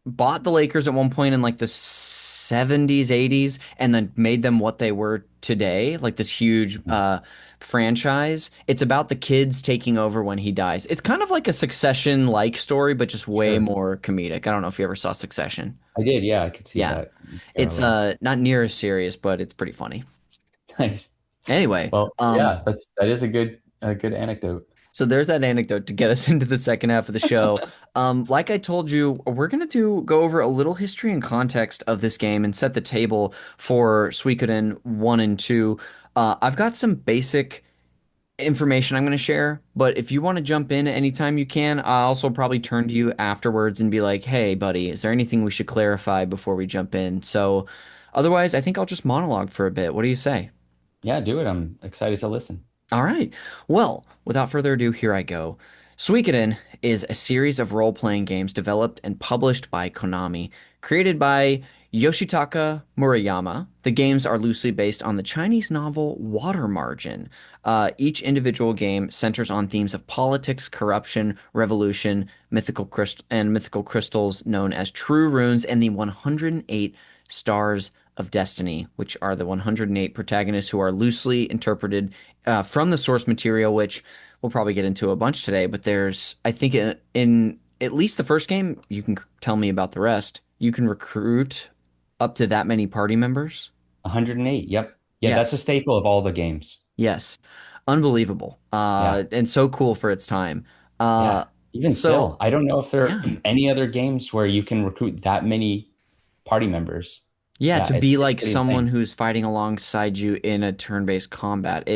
bought the Lakers at one point in like the 70s, 80s, and then made them what they were today, like this huge franchise. It's about the kids taking over when he dies. It's kind of like a Succession-like story, but just way more comedic. I don't know if you ever saw Succession. I did, yeah, I could see that. It's not near as serious, but it's pretty funny. Nice. Anyway, well, that is a good anecdote. So there's that anecdote to get us into the second half of the show. Like I told you, we're going to go over a little history and context of this game and set the table for Suikoden 1 and 2. I've got some basic information I'm going to share, but if you want to jump in anytime you can, I'll also probably turn to you afterwards and be like, hey, buddy, is there anything we should clarify before we jump in? So otherwise, I think I'll just monologue for a bit. What do you say? Yeah, do it. I'm excited to listen. All right. Well, without further ado, here I go. Suikoden is a series of role-playing games developed and published by Konami, created by Yoshitaka Murayama. The games are loosely based on the Chinese novel Water Margin. Each individual game centers on themes of politics, corruption, revolution, mythical crystals known as true runes, and the 108 Stars of Destiny, which are the 108 protagonists who are loosely interpreted from the source material, which we'll probably get into a bunch today. But there's, I think, in at least the first game, you can tell me about the rest. You can recruit up to that many party members. 108. Yep. Yeah, that's a Yes. staple of all the games. Yes. Unbelievable. Yeah. And so cool for its time. Yeah. Uh, Even so still, I don't know if there are yeah. any other games where you can recruit that many party members. Yeah, Yeah, to be it's like pretty someone insane. who's fighting alongside you in a turn-based combat.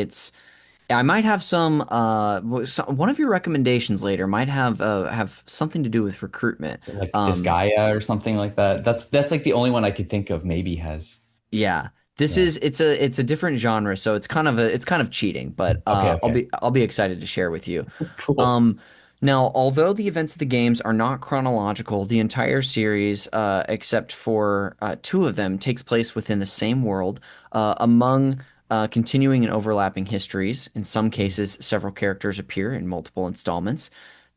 I might have one of your recommendations later might have something to do with recruitment. Is it like Disgaea or something like that? That's like the only one I could think of maybe has. Yeah. This Yeah. is it's a different genre, so it's kind of cheating, but Okay, I'll okay. be excited to share with you. Cool. Um, Now, although the events of the games are not chronological, the entire series, except for two of them, takes place within the same world, among continuing and overlapping histories. In some cases, several characters appear in multiple installments.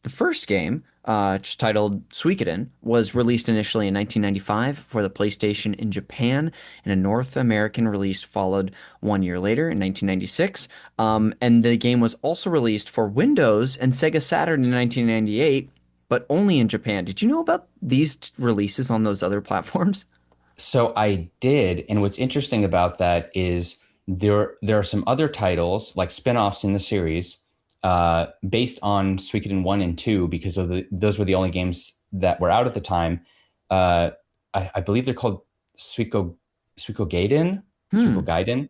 The first game, just titled Suikoden, was released initially in 1995 for the PlayStation in Japan, and a North American release followed 1 year later in 1996. And the game was also released for Windows and Sega Saturn in 1998, but only in Japan. Did you know about these releases on those other platforms? So I did, and what's interesting about that is there are some other titles like spin-offs in the series based on Suikoden 1 and 2 because those were the only games that were out at the time. Uh, I believe they're called Suiko Suikogaiden, Hmm. Suikogaiden.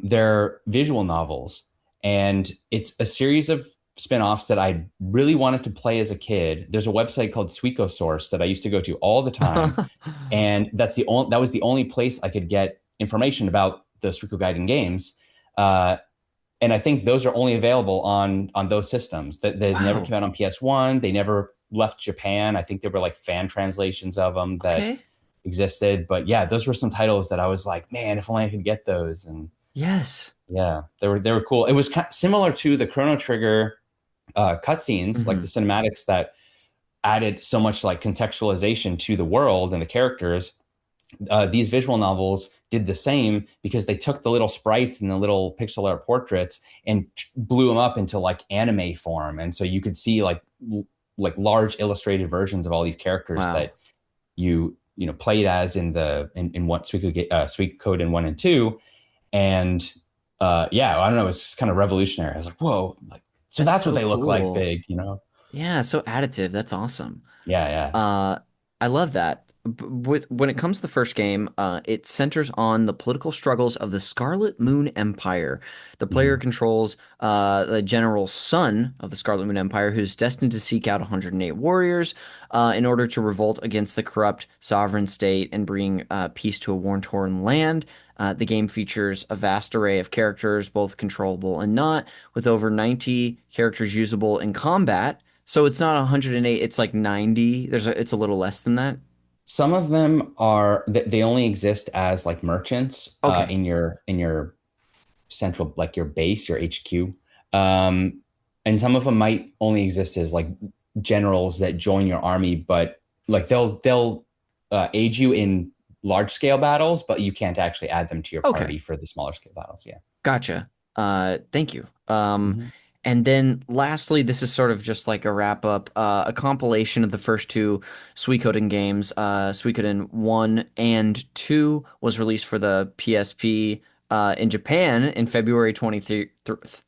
They're visual novels, and it's a series of spin-offs that I really wanted to play as a kid. There's a website called Suiko Source that I used to go to all the time, and that was the only place I could get information about the Suikogaiden games. Uh, and I think those are only available on those systems. That they never Wow. came out on PS1. They never left Japan. I think there were like fan translations of them that Okay. existed. But yeah, those were some titles that I was like, man, if only I could get those. And Yes. yeah, they were cool. It was similar to the Chrono Trigger cutscenes, like the Hmm. cinematics that added so much like contextualization to the world and the characters. These visual novels did the same because they took the little sprites and the little pixel art portraits and blew them up into like anime form, and so you could see like large illustrated versions of all these characters Wow. that played as in what Suikoden 1 and 2. And yeah, I don't know, it's just kind of revolutionary. I was like, whoa, like, so That's that's what so they look like cool. big. Yeah, so additive. That's awesome. Yeah, yeah. Uh, I love that. When it comes to the first game, it centers on the political struggles of the Scarlet Moon Empire. The player Mhm. controls the general son of the Scarlet Moon Empire, who's destined to seek out 108 warriors in order to revolt against the corrupt sovereign state and bring peace to a war-torn land. The game features a vast array of characters, both controllable and not, with over 90 characters usable in combat. So it's not 108, it's like 90. It's a little less than that. Some of them they only exist as like merchants Okay. in your central, like your base, your HQ. And some of them might only exist as like generals that join your army, but like they'll aid you in large scale battles, but you can't actually add them to your Okay. party for the smaller scale battles. Yeah. Gotcha. Thank you. Mhm. And then lastly, this is sort of just like a wrap up, a compilation of the first two Suikoden games. Suikoden 1 and 2 was released for the PSP in Japan in February 23rd,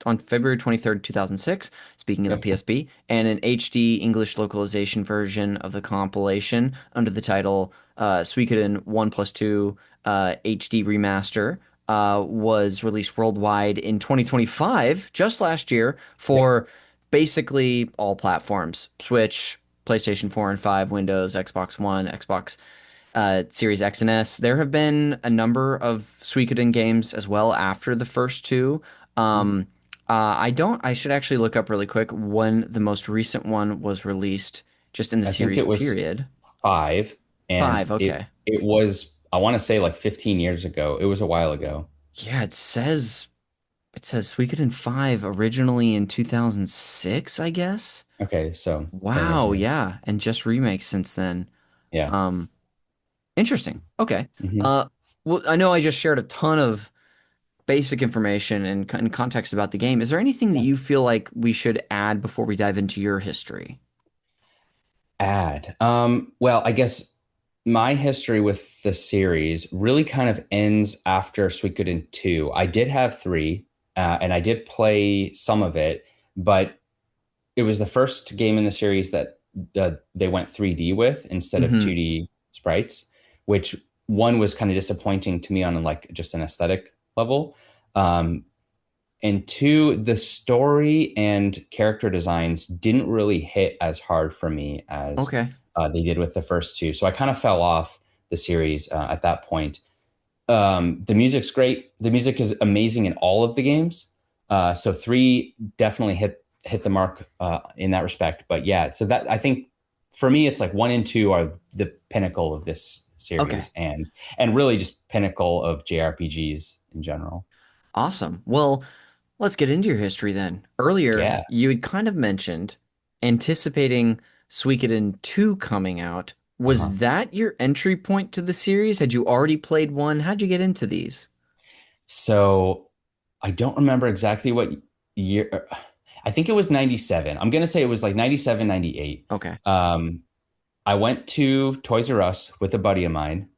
on February 23rd, 2006, speaking of the Yep. PSP, and an HD English localization version of the compilation under the title Suikoden 1 plus 2 HD Remaster was released worldwide in 2025, just last year, Yep. for basically all platforms: Switch, PlayStation 4 and 5, Windows, Xbox One, Xbox Series X and S. There have been a number of Suikoden games as well after the first two. Mhm. Um, I should actually look up really quick when the most recent one was released, just in the I think series it was period. 5, and Five, it okay. it was, I want to say, like 15 years ago. It was a while ago. Yeah, it says Suikoden 5 originally in 2006, I guess. Okay, so 10 years Wow, ago. yeah, and just remakes since then. Yeah. Um, Interesting. Okay. Hmm. Uh, well, I know I just shared a ton of basic information and context about the game. Is there anything that Yeah. you feel like we should add before we dive into your history? Add. Well, I guess my history with the series really kind of ends after Suikoden 2. I did have 3, and I did play some of it, but it was the first game in the series that they went 3D with instead of Hmm. 2D sprites, which one was kind of disappointing to me on like just an aesthetic level. Um, and two, the story and character designs didn't really hit as hard for me as Okay. they did with the first two. So I kind of fell off the series at that point. The music's great. The music is amazing in all of the games. So 3 definitely hit the mark in that respect. But yeah, so that I think for me, it's like 1 and 2 are the pinnacle of this Okay. series, and really just pinnacle of JRPGs in general. Awesome. Well, let's get into your history then. Earlier, Yeah. you had kind of mentioned anticipating Suikoden 2 coming out. Uh-huh. Was that your entry point to the series? Had you already played one? How'd you get into these? So I don't remember exactly what year. I think it was 97. I'm going to say it was like 97, 98. Okay. Um, I went to Toys R Us with a buddy of mine,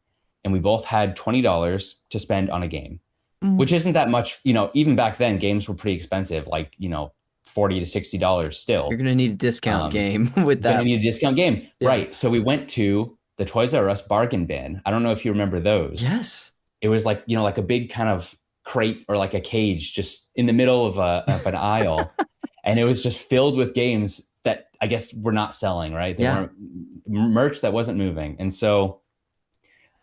and we both had $20 to spend on a game, Mm. which isn't that much. Even back then, games were pretty expensive, like, $40 to $60 You're still. gonna need a discount Um, game with Gonna that. need a discount game. Yeah. Right. So we went to the Toys R Us bargain bin. I don't know if you remember those. Yes. It was like, like a big kind of crate or like a cage just in the middle of an aisle. And it was just filled with games that I guess were not selling, right? They Yeah. weren't merch that wasn't moving. And so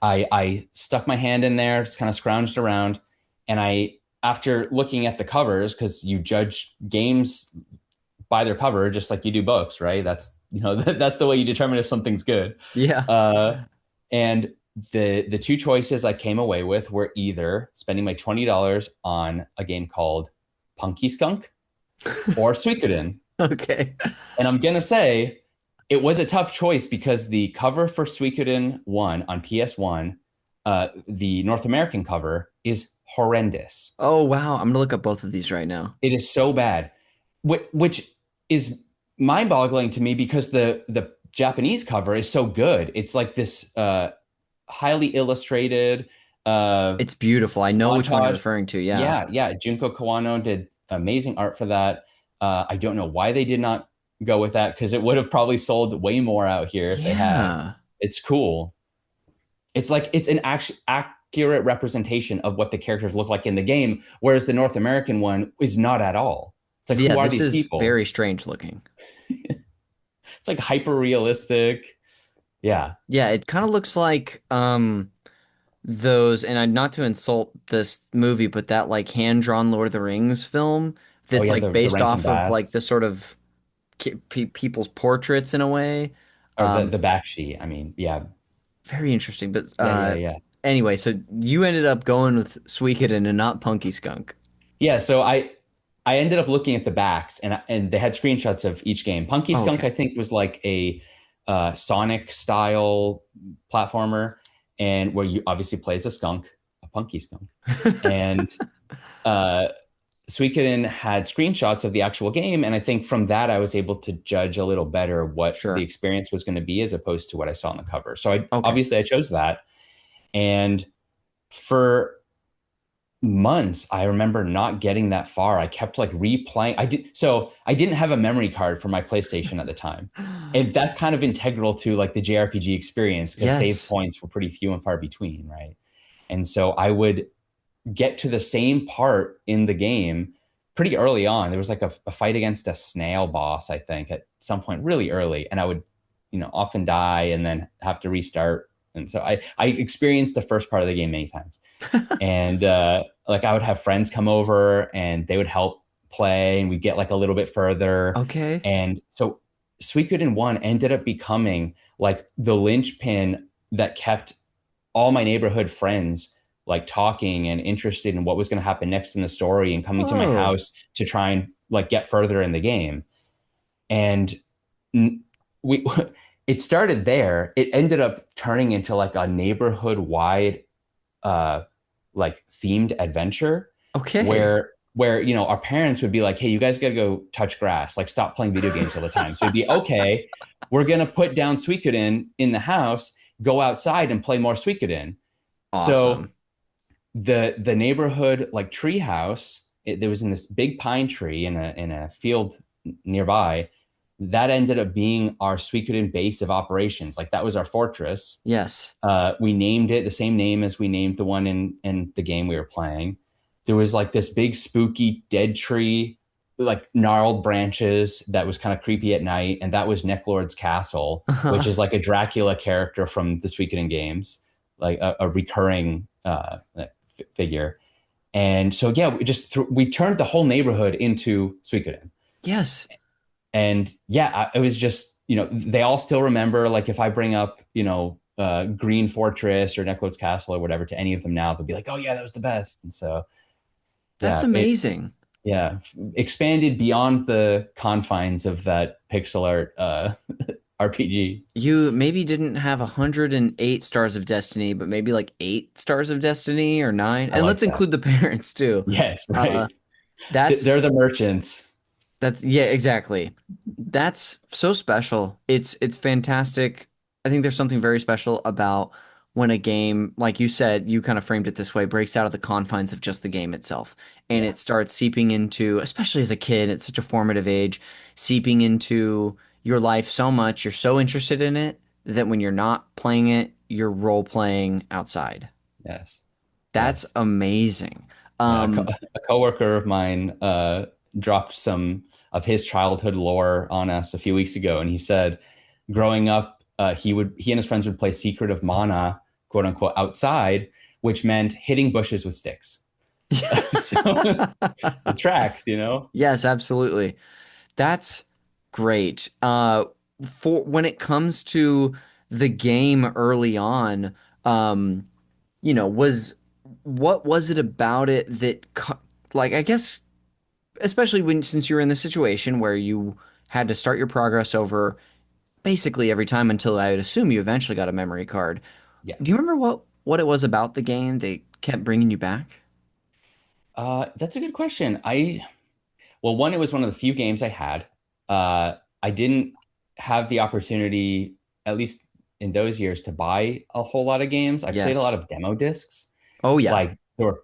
I stuck my hand in there, just kind of scrounged around, and after looking at the covers, because you judge games by their cover, just like you do books, right? That's that's the way you determine if something's good. Yeah. Uh, and the two choices I came away with were either spending my $20 on a game called Punky Skunk or Suikoden. Okay. And I'm gonna say it was a tough choice because the cover for Suikoden 1 on PS1, the North American cover, is horrendous. Oh wow. I'm gonna look up both of these right now. It is so bad, which is mind-boggling to me because the Japanese cover is so good. It's like this highly illustrated It's beautiful. I know which one you're montage. referring to. Yeah. Yeah, yeah. Junko Kawano did amazing art for that. I don't know why they did not go with that because it would have probably sold way more out here if they had. Yeah. It's cool. It's like it's an accurate representation of what the characters look like in the game, whereas the North American one is not at all. It's like, Yeah, who are this these is people? very strange looking. It's like hyper realistic. Yeah. Yeah, it kind of looks like those, and not to insult this movie, but that like hand-drawn Lord of the Rings film Oh that's yeah, like the based Rankin off of like the Bass sort of people's portraits in a way. or the Um, the back sheet. I mean, yeah, very interesting. But yeah, yeah, yeah. anyway, so you ended up going with Suikoden and not Punky Skunk. Yeah, so I ended up looking at the backs and they had screenshots of each game. Punky Oh, Skunk I okay. think was like a Sonic style platformer, and where you obviously play as a skunk, a punky skunk, and uh, Suikoden had screenshots of the actual game, and I think from that I was able to judge a little better what the Sure. experience was going to be as opposed to what I saw on the cover. So Okay. I chose that, and for months I remember not getting that far. I kept like replaying. I didn't have a memory card for my PlayStation at the time, and that's kind of integral to like the JRPG experience because save Yes. points were pretty few and far between, right? And so I would get to the same part in the game pretty early on. There was like a fight against a snail boss, I think, at some point really early, and I would often die and then have to restart. And so I experienced the first part of the game many times, and like I would have friends come over and they would help play, and we'd get like a little bit further. Okay. And so Suikoden 1 ended up becoming like the linchpin that kept all my neighborhood friends like talking and interested in what was going to happen next in the story and coming to my Oh, house to try and like get further in the game. And we it started there. It ended up turning into like a neighborhood wide uh like themed adventure Okay. where our parents would be like, hey, you guys gotta go touch grass, like stop playing video games all the time. So it'd be okay, we're gonna put down Suikoden in the house, go outside and play more Suikoden. So Awesome. the neighborhood like tree house, there was in this big pine tree in a field nearby. That ended up being our Suikoden base of operations. Like that was our fortress. Yes. We named it the same name as we named the one in the game we were playing. There was like this big spooky dead tree, like gnarled branches that was kind of creepy at night, and that was Necklord's castle, which is like a Dracula character from the Suikoden games, like a recurring figure. And so yeah, we turned the whole neighborhood into Suikoden. Yes. And yeah, it was just, they all still remember, like if I bring up, Green Fortress or Necklord's Castle or whatever to any of them now, they'll be like, oh yeah, that was the best. And so, That's yeah, amazing. expanded beyond the confines of that pixel art RPG. You maybe didn't have 108 stars of destiny, but maybe like 8 stars of destiny or nine. I And let's like that. include the parents too. Yes, Uh, right. that's They're the merchants. yeah, exactly. That's so special. It's fantastic. I think there's something very special about when a game, like you said, you kind of framed it this way, breaks out of the confines of just the game itself. And Yeah. it starts seeping into, especially as a kid, it's such a formative age, seeping into your life so much. You're so interested in it that when you're not playing it, you're role playing outside. Yes. That's Yes. amazing. Yeah, Um, a coworker of mine dropped some of his childhood lore on us a few weeks ago, and he said, growing up, he and his friends would play Secret of Mana, quote unquote, outside, which meant hitting bushes with sticks. So it tracks. yes, absolutely. That's great. For when it comes to the game early on, um, was what was it about it that, like, I guess, especially since you were in the situation where you had to start your progress over basically every time until I would assume you eventually got a memory card. Yeah. Do you remember what it was about the game that kept bringing you back? That's a good question. Well, one, it was one of the few games I had. I didn't have the opportunity, at least in those years, to buy a whole lot of games. I played a lot Yes. of demo discs. Oh yeah. Like,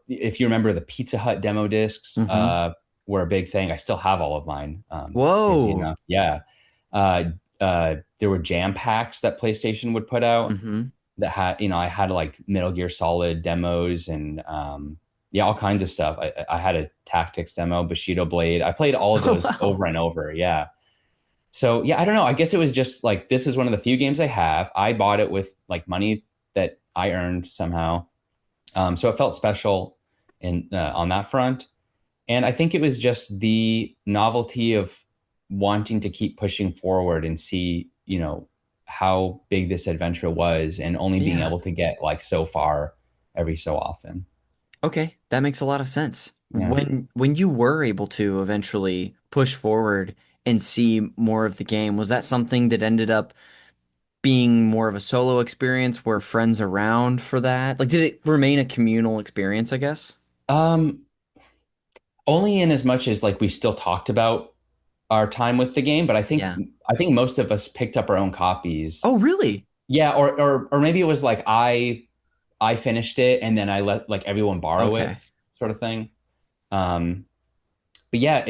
if you remember, the Pizza Hut demo discs Mm-hmm. were a big thing. I still have all of mine, crazy Whoa. enough. Yeah. There were jam packs that PlayStation would put out Mm-hmm. that had, I had like Metal Gear Solid demos and yeah, all kinds of stuff. I had a Tactics demo, Bushido Blade. I played all of Oh those wow. over and over. Yeah. So yeah, I don't know. I guess it was just like, this is one of the few games I have. I bought it with like money that I earned somehow. So it felt special in on that front. And I think it was just the novelty of wanting to keep pushing forward and see, how big this adventure was, and only being Yeah. able to get like so far every so often. Okay, that makes a lot of sense. Yeah. When you were able to eventually push forward and see more of the game, was that something that ended up being more of a solo experience? Were friends around for that? Like, did it remain a communal experience, I guess? Um, Only in as much as like we still talked about our time with the game, but Yeah. I think most of us picked up our own copies. Oh, really? Yeah, or maybe it was like I finished it and then I let like everyone borrow Okay. it, sort of thing. Um, but yeah,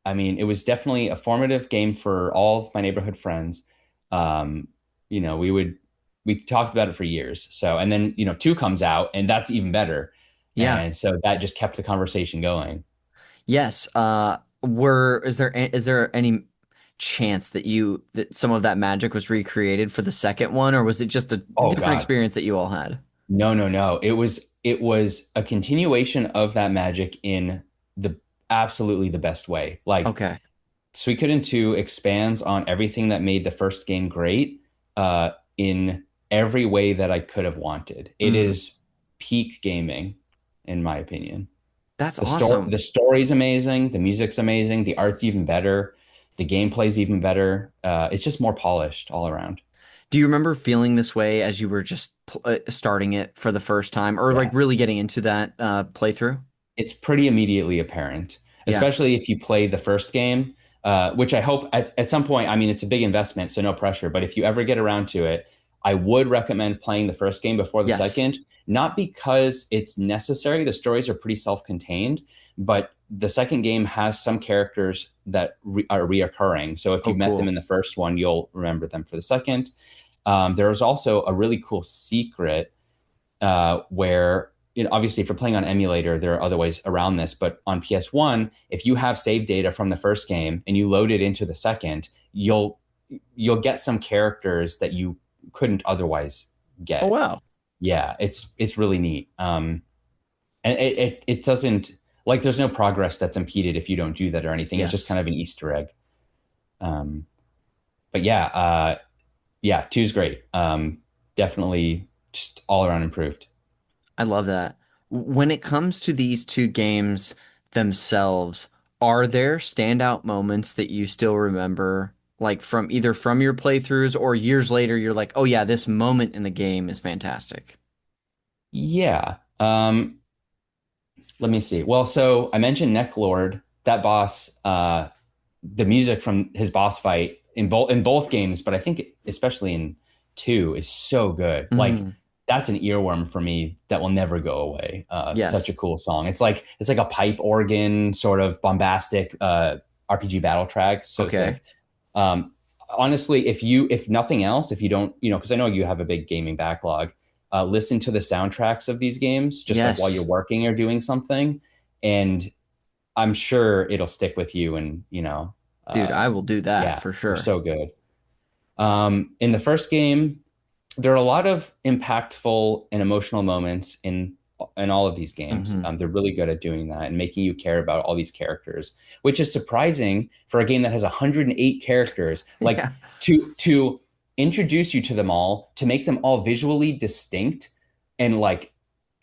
I mean, it was definitely a formative game for all of my neighborhood friends. Um, we talked about it for years. So, and then, two comes out and that's even better. Yeah. And so that just kept the conversation going. Yes. Is there any chance that that some of that magic was recreated for the second one, or was it just a Oh different God. experience that you all had? No, no, no. It was a continuation of that magic in the absolutely the best way. Like Okay. Suikoden 2 expands on everything that made the first game great, in every way that I could have wanted. It Mm, is peak gaming, in my opinion. that's The awesome. story's amazing, the music's amazing, the art's even better. The gameplay's even better. It's just more polished all around. Do you remember feeling this way as you were just starting it for the first time, or like Yeah. really getting into that playthrough? It's pretty immediately apparent, Yeah. especially if you play the first game, which I hope at some point, I mean, it's a big investment, so no pressure. But if you ever get around to it, I would recommend playing the first game before the Yes. second, not because it's necessary. The stories are pretty self-contained, but the second game has some characters that are reoccurring. So if Oh, you met them cool. in the first one, you'll remember them for the second. There is also a really cool secret where obviously if you're playing on emulator, there are other ways around this. But on PS1, if you have save data from the first game and you load it into the second, you'll get some characters that you couldn't otherwise Oh, get. wow. Yeah, it's really neat. And it doesn't like there's no progress that's impeded if you don't do that or anything. It's just Yes. kind of an Easter egg. Um, but yeah, two's great. Definitely just all around improved. I love that. When it comes to these two games themselves, are there standout moments that you still remember, like from either from your playthroughs or years later, you're like, oh yeah, this moment in the game is fantastic. Yeah. Let me see. Well, so I mentioned Neck Lord, that boss, the music from his boss fight in both games, but I think especially in two is so good. Like Mm, that's an earworm for me that will never go away. Such a yes. cool song. It's like a pipe organ sort of bombastic RPG battle track. So Okay. sick. Um, Honestly, if nothing else, if you don't, because I know you have a big gaming backlog, listen to the soundtracks of these games, just like while you're Yes. working or doing something, and I'm sure it'll stick with you. And Dude, uh, I will do that yeah, for they're sure. so good. In the first game, there are a lot of impactful and emotional moments in all of these games. Hmm. They're really good at doing that and making you care about all these characters, which is surprising for a game that has 108 characters. Like Yeah. to introduce you to them all, to make them all visually distinct and like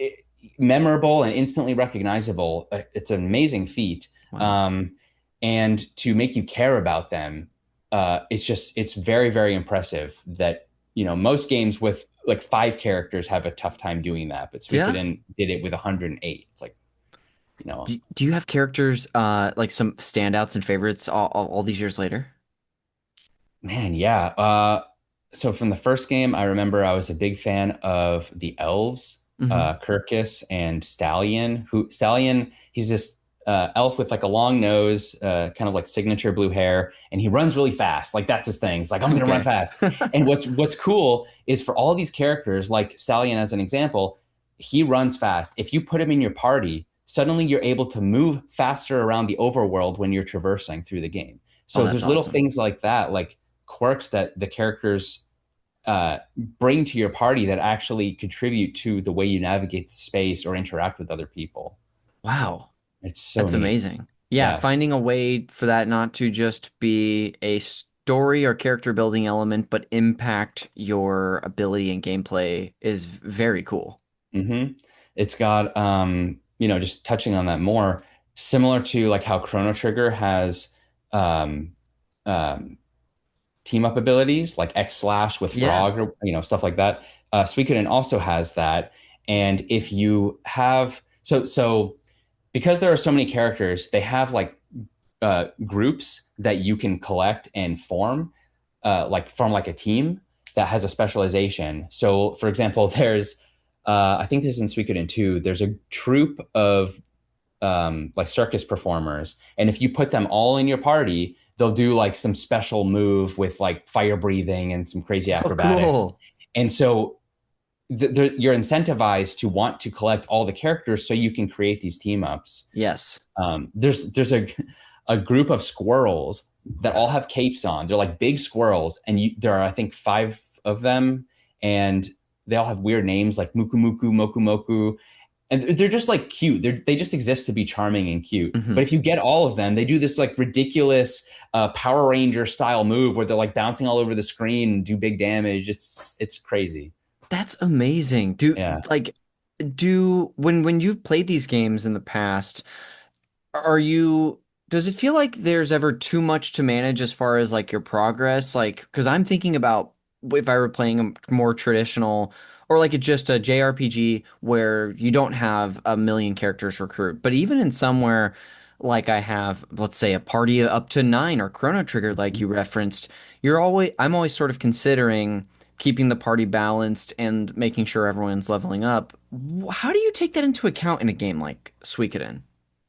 i- memorable and instantly recognizable. It's an amazing feat. Wow. Um, and to make you care about them, it's very, very impressive that most games with like five characters have a tough time doing that, but Yeah. Suikoden did it with 108. It's like, you know, Do you have characters like some standouts and favorites all these years later? man, yeah. So from the first game, I remember I was a big fan of the elves, Hmm. Kirkus and Stallion. Stallion, he's this elf with like a long nose, kind of like signature blue hair, and he runs really fast. Like that's his thing. It's like I'm gonna run Okay. fast. And what's cool is for all these characters, like Stallion as an example, he runs fast. If you put him in your party, suddenly you're able to move faster around the overworld when you're traversing through the game. Oh, So that's there's little awesome. things like that, like quirks that the characters bring to your party that actually contribute to the way you navigate the space or interact with other people. Wow. It's so That's neat. amazing. Yeah, Yeah. finding a way for that not to just be a story or character building element, but impact your ability and gameplay is very cool. Hmm. It's got, just touching on that more, similar to like how Chrono Trigger has um, um, team up abilities like X slash with Yeah. Frog or stuff like that. Suikoden also has that, and if you have so because there are so many characters, they have like groups that you can collect and form, like form like a team that has a specialization. So, for example, there's I think this is in Suikoden 2. There's a troupe of like circus performers, and if you put them all in your party, they'll do like some special move with like fire breathing and some crazy Oh, acrobatics. cool. And so you're incentivized to want to collect all the characters so you can create these team ups. Yes. There's a group of squirrels that all have capes on. They're like big squirrels, and there are I think five of them, and they all have weird names like Muku Muku, Moku Moku, and they're just like cute. They just exist to be charming and cute. Hmm. But if you get all of them, they do this like ridiculous Power Ranger style move where they're like bouncing all over the screen and do big damage. It's crazy. That's amazing. Yeah. Do when you've played these games in the past, are you Does it feel like there's ever too much to manage as far as like your progress? Like, because I'm thinking about if I were playing a more traditional or like it's just a JRPG where you don't have a million characters recruit, but even in somewhere like I have, let's say a party up to 9 or Chrono Trigger, like you referenced, I'm always sort of considering keeping the party balanced and making sure everyone's leveling up. How do you take that into account in a game like Suikoden?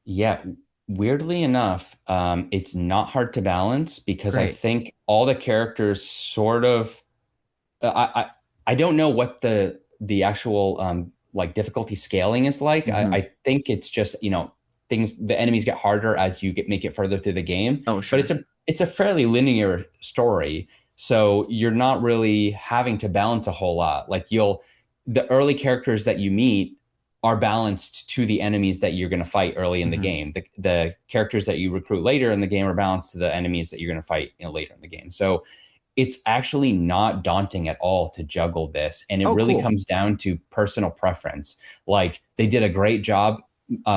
Yeah, weirdly enough, it's not hard to balance because I Great. think all the characters sort of I don't know what the actual like difficulty scaling is like. Hmm. I think it's just, things the enemies get harder as you make it further through the game, Oh, but sure. it's a fairly linear story. So you're not really having to balance a whole lot. The early characters that you meet are balanced to the enemies that you're going to fight early in the Hmm. game. The characters that you recruit later in the game are balanced to the enemies that you're going to fight, later in the game. So it's actually not daunting at all to juggle this. And it Oh, really cool. comes down to personal preference. Like they did a great job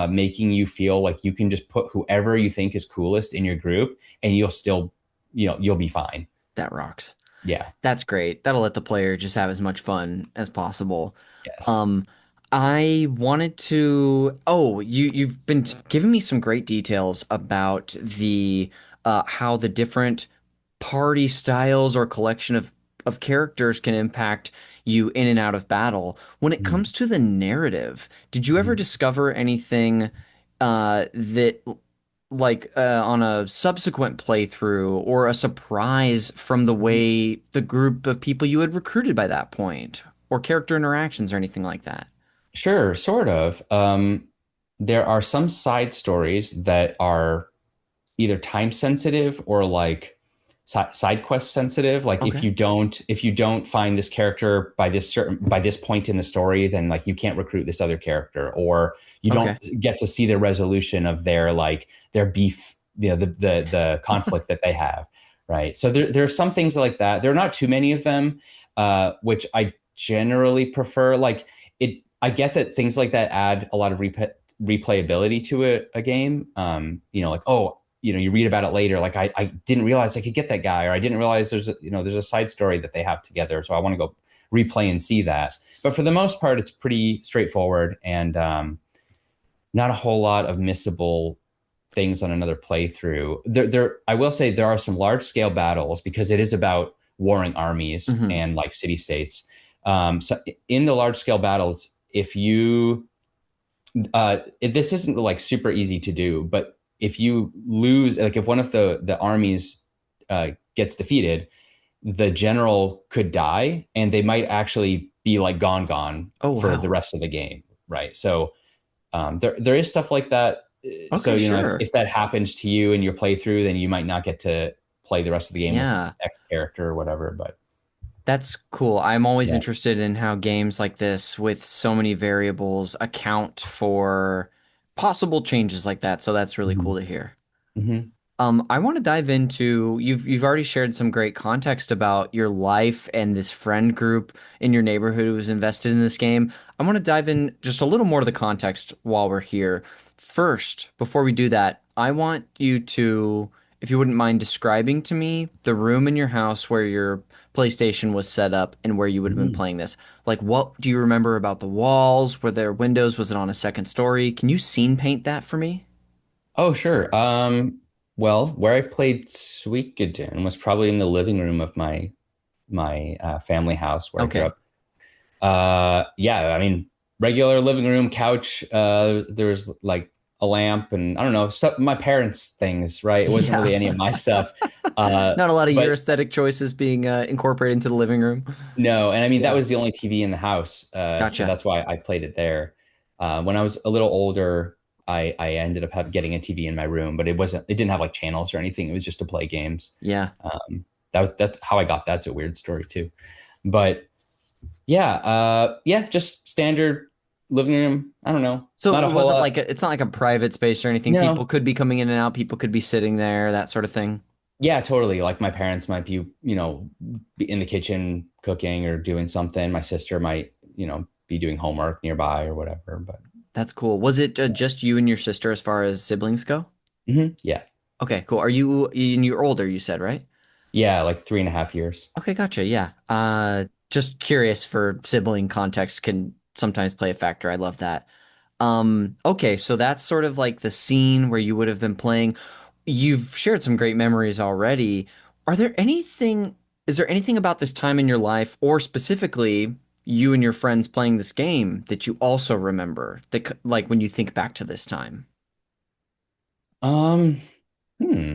making you feel like you can just put whoever you think is coolest in your group and you'll still, you'll be fine. That rocks. Yeah. That's great. That'll let the player just have as much fun as possible. Yes. Um, I wanted to. Oh, you've been giving me some great details about the how the different party styles or collection of characters can impact you in and out of battle. When it Mhm. comes to the narrative, did you ever Mhm. discover anything that like on a subsequent playthrough or a surprise from the Mhm. way the group of people you had recruited by that point or character interactions or anything like that? Sure, sort of. There are some side stories that are either time sensitive or like side quest sensitive. Like Okay. if you don't find this character by this point in the story, then like you can't recruit this other character, or you don't Okay. get to see the resolution of their beef, the conflict that they have. Right. So there are some things like that. There are not too many of them, which I generally prefer. Like it, I get that things like that add a lot of replayability to a game. Like, oh, you read about it later. Like I didn't realize I could get that guy, or I didn't realize there's a side story that they have together. So I want to go replay and see that. But for the most part, it's pretty straightforward and not a whole lot of missable things on another playthrough. I will say there are some large scale battles because it is about warring armies Hmm. and like city states. So in the large scale battles, if you this isn't like super easy to do, but if you lose, like if one of the armies gets defeated, the general could die, and they might actually be like gone Oh, for the wow. rest of the game, right? So there is stuff like that. So Okay, if sure. that happens to you in your playthrough, then you might not get to play the rest of the game as Yeah. X character or whatever. But That's cool. I'm always yeah. interested in how games like this with so many variables account for possible changes like that. So that's really cool Hmm. to hear. Hmm. I want to dive into you've already shared some great context about your life and this friend group in your neighborhood who was invested in this game. I want to dive in just a little more to the context while we're here. First, before we do that, I want you to, if you wouldn't mind describing to me the room in your house where your PlayStation was set up and where you would have been Hmm. playing this. Like, what do you remember about the walls? Were there windows? Was it on a second story? Can you scene paint that for me? Oh, sure. Well, where I played Suikoden was probably in the living room of my family house where I grew Okay. up. Yeah, I mean, regular living room couch. There was like a lamp and I don't know stuff. My parents' things, right? It wasn't Yeah. really any of my stuff. Uh, Not a lot of your but aesthetic choices being incorporated into the living room. no, and I mean that Yeah. was the only TV in the house, so Gotcha. that's why I played it there. When I was a little older, I ended up getting a TV in my room, but it didn't have like channels or anything. It was just to play games. Yeah. That's how I got that's a weird story too. But yeah, just standard living room. I don't know, So not a it whole wasn't lot. like it's not like a private space or anything. People No, could be coming in and out. People could be sitting there, that sort of thing. yeah, totally. Like my parents might be, be in the kitchen cooking or doing something. My sister might, be doing homework nearby or whatever. But That's cool. Was it just you and your sister as far as siblings go? yeah. Okay, cool. Are you and you're older, you said, right? Yeah, like 3.5 years. Okay, gotcha. Yeah. Just curious for sibling context can sometimes play a factor. I love that. Okay, so that's sort of like the scene where you would have been playing. You've shared some great memories already. Are there anything, is there anything about this time in your life, or specifically you and your friends playing this game that you also remember that, like when you think back to this time? Um, hmm.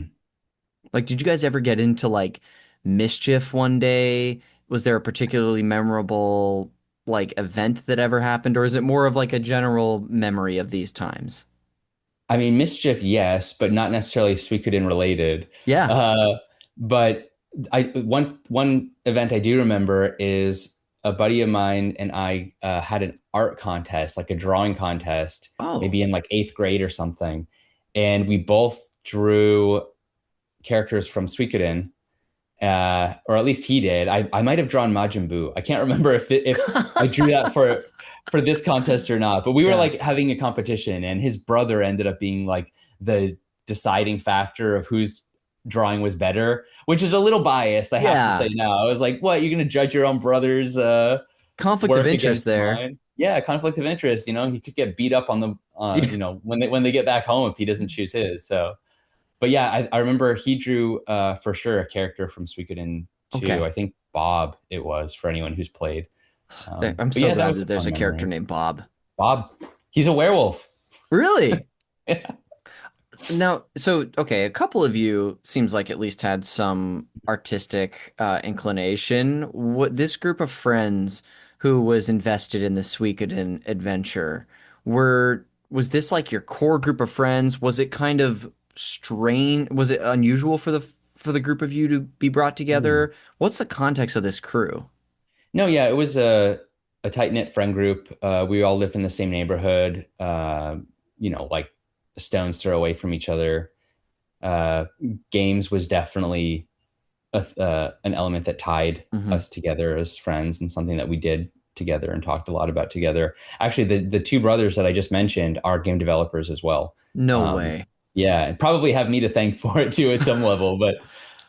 Like, did you guys ever get into like mischief one day? Was there a particularly memorable like event that ever happened, or is it more of like a general memory of these times? I mean, mischief, yes, but not necessarily Suikoden related. Yeah. Uh, but one event I do remember is a buddy of mine and I had an art contest, like a drawing contest, Oh. maybe in like eighth grade or something, and we both drew characters from Suikoden, or at least he did. I might have drawn Majin Buu. I can't remember if I drew that for this contest or not. But we were Yeah. like having a competition, and his brother ended up being like the deciding factor of whose drawing was better, which is a little biased. I have to Yeah. say now. I was like, "What? You're gonna judge your own brother's Conflict of work interest against there. mine?" Yeah, conflict of interest. You know, he could get beat up on the when they get back home if he doesn't choose his. So but yeah, I remember he drew for sure a character from Suikoden 2. Okay. I think Bob it was for anyone who's played. I'm But so yeah, that glad was that a there's fun a character memory. named Bob. Bob, he's a werewolf. Really? Yeah. Now, so okay, a couple of you seems like at least had some artistic inclination. What this group of friends who was invested in the Suikoden adventure was this like your core group of friends? Was it kind of strange? Was it unusual for the group of you to be brought Hmm. together? What's the context of this crew? No, yeah, it was a tight knit friend group. We all lived in the same neighborhood. Like a stone's throw away from each other. Uh, Games was definitely an element that tied Hmm. us together as friends and something that we did together and talked a lot about together. Actually, the two brothers that I just mentioned are game developers as well. No Um, way. yeah, and probably have me to thank for it too at some level.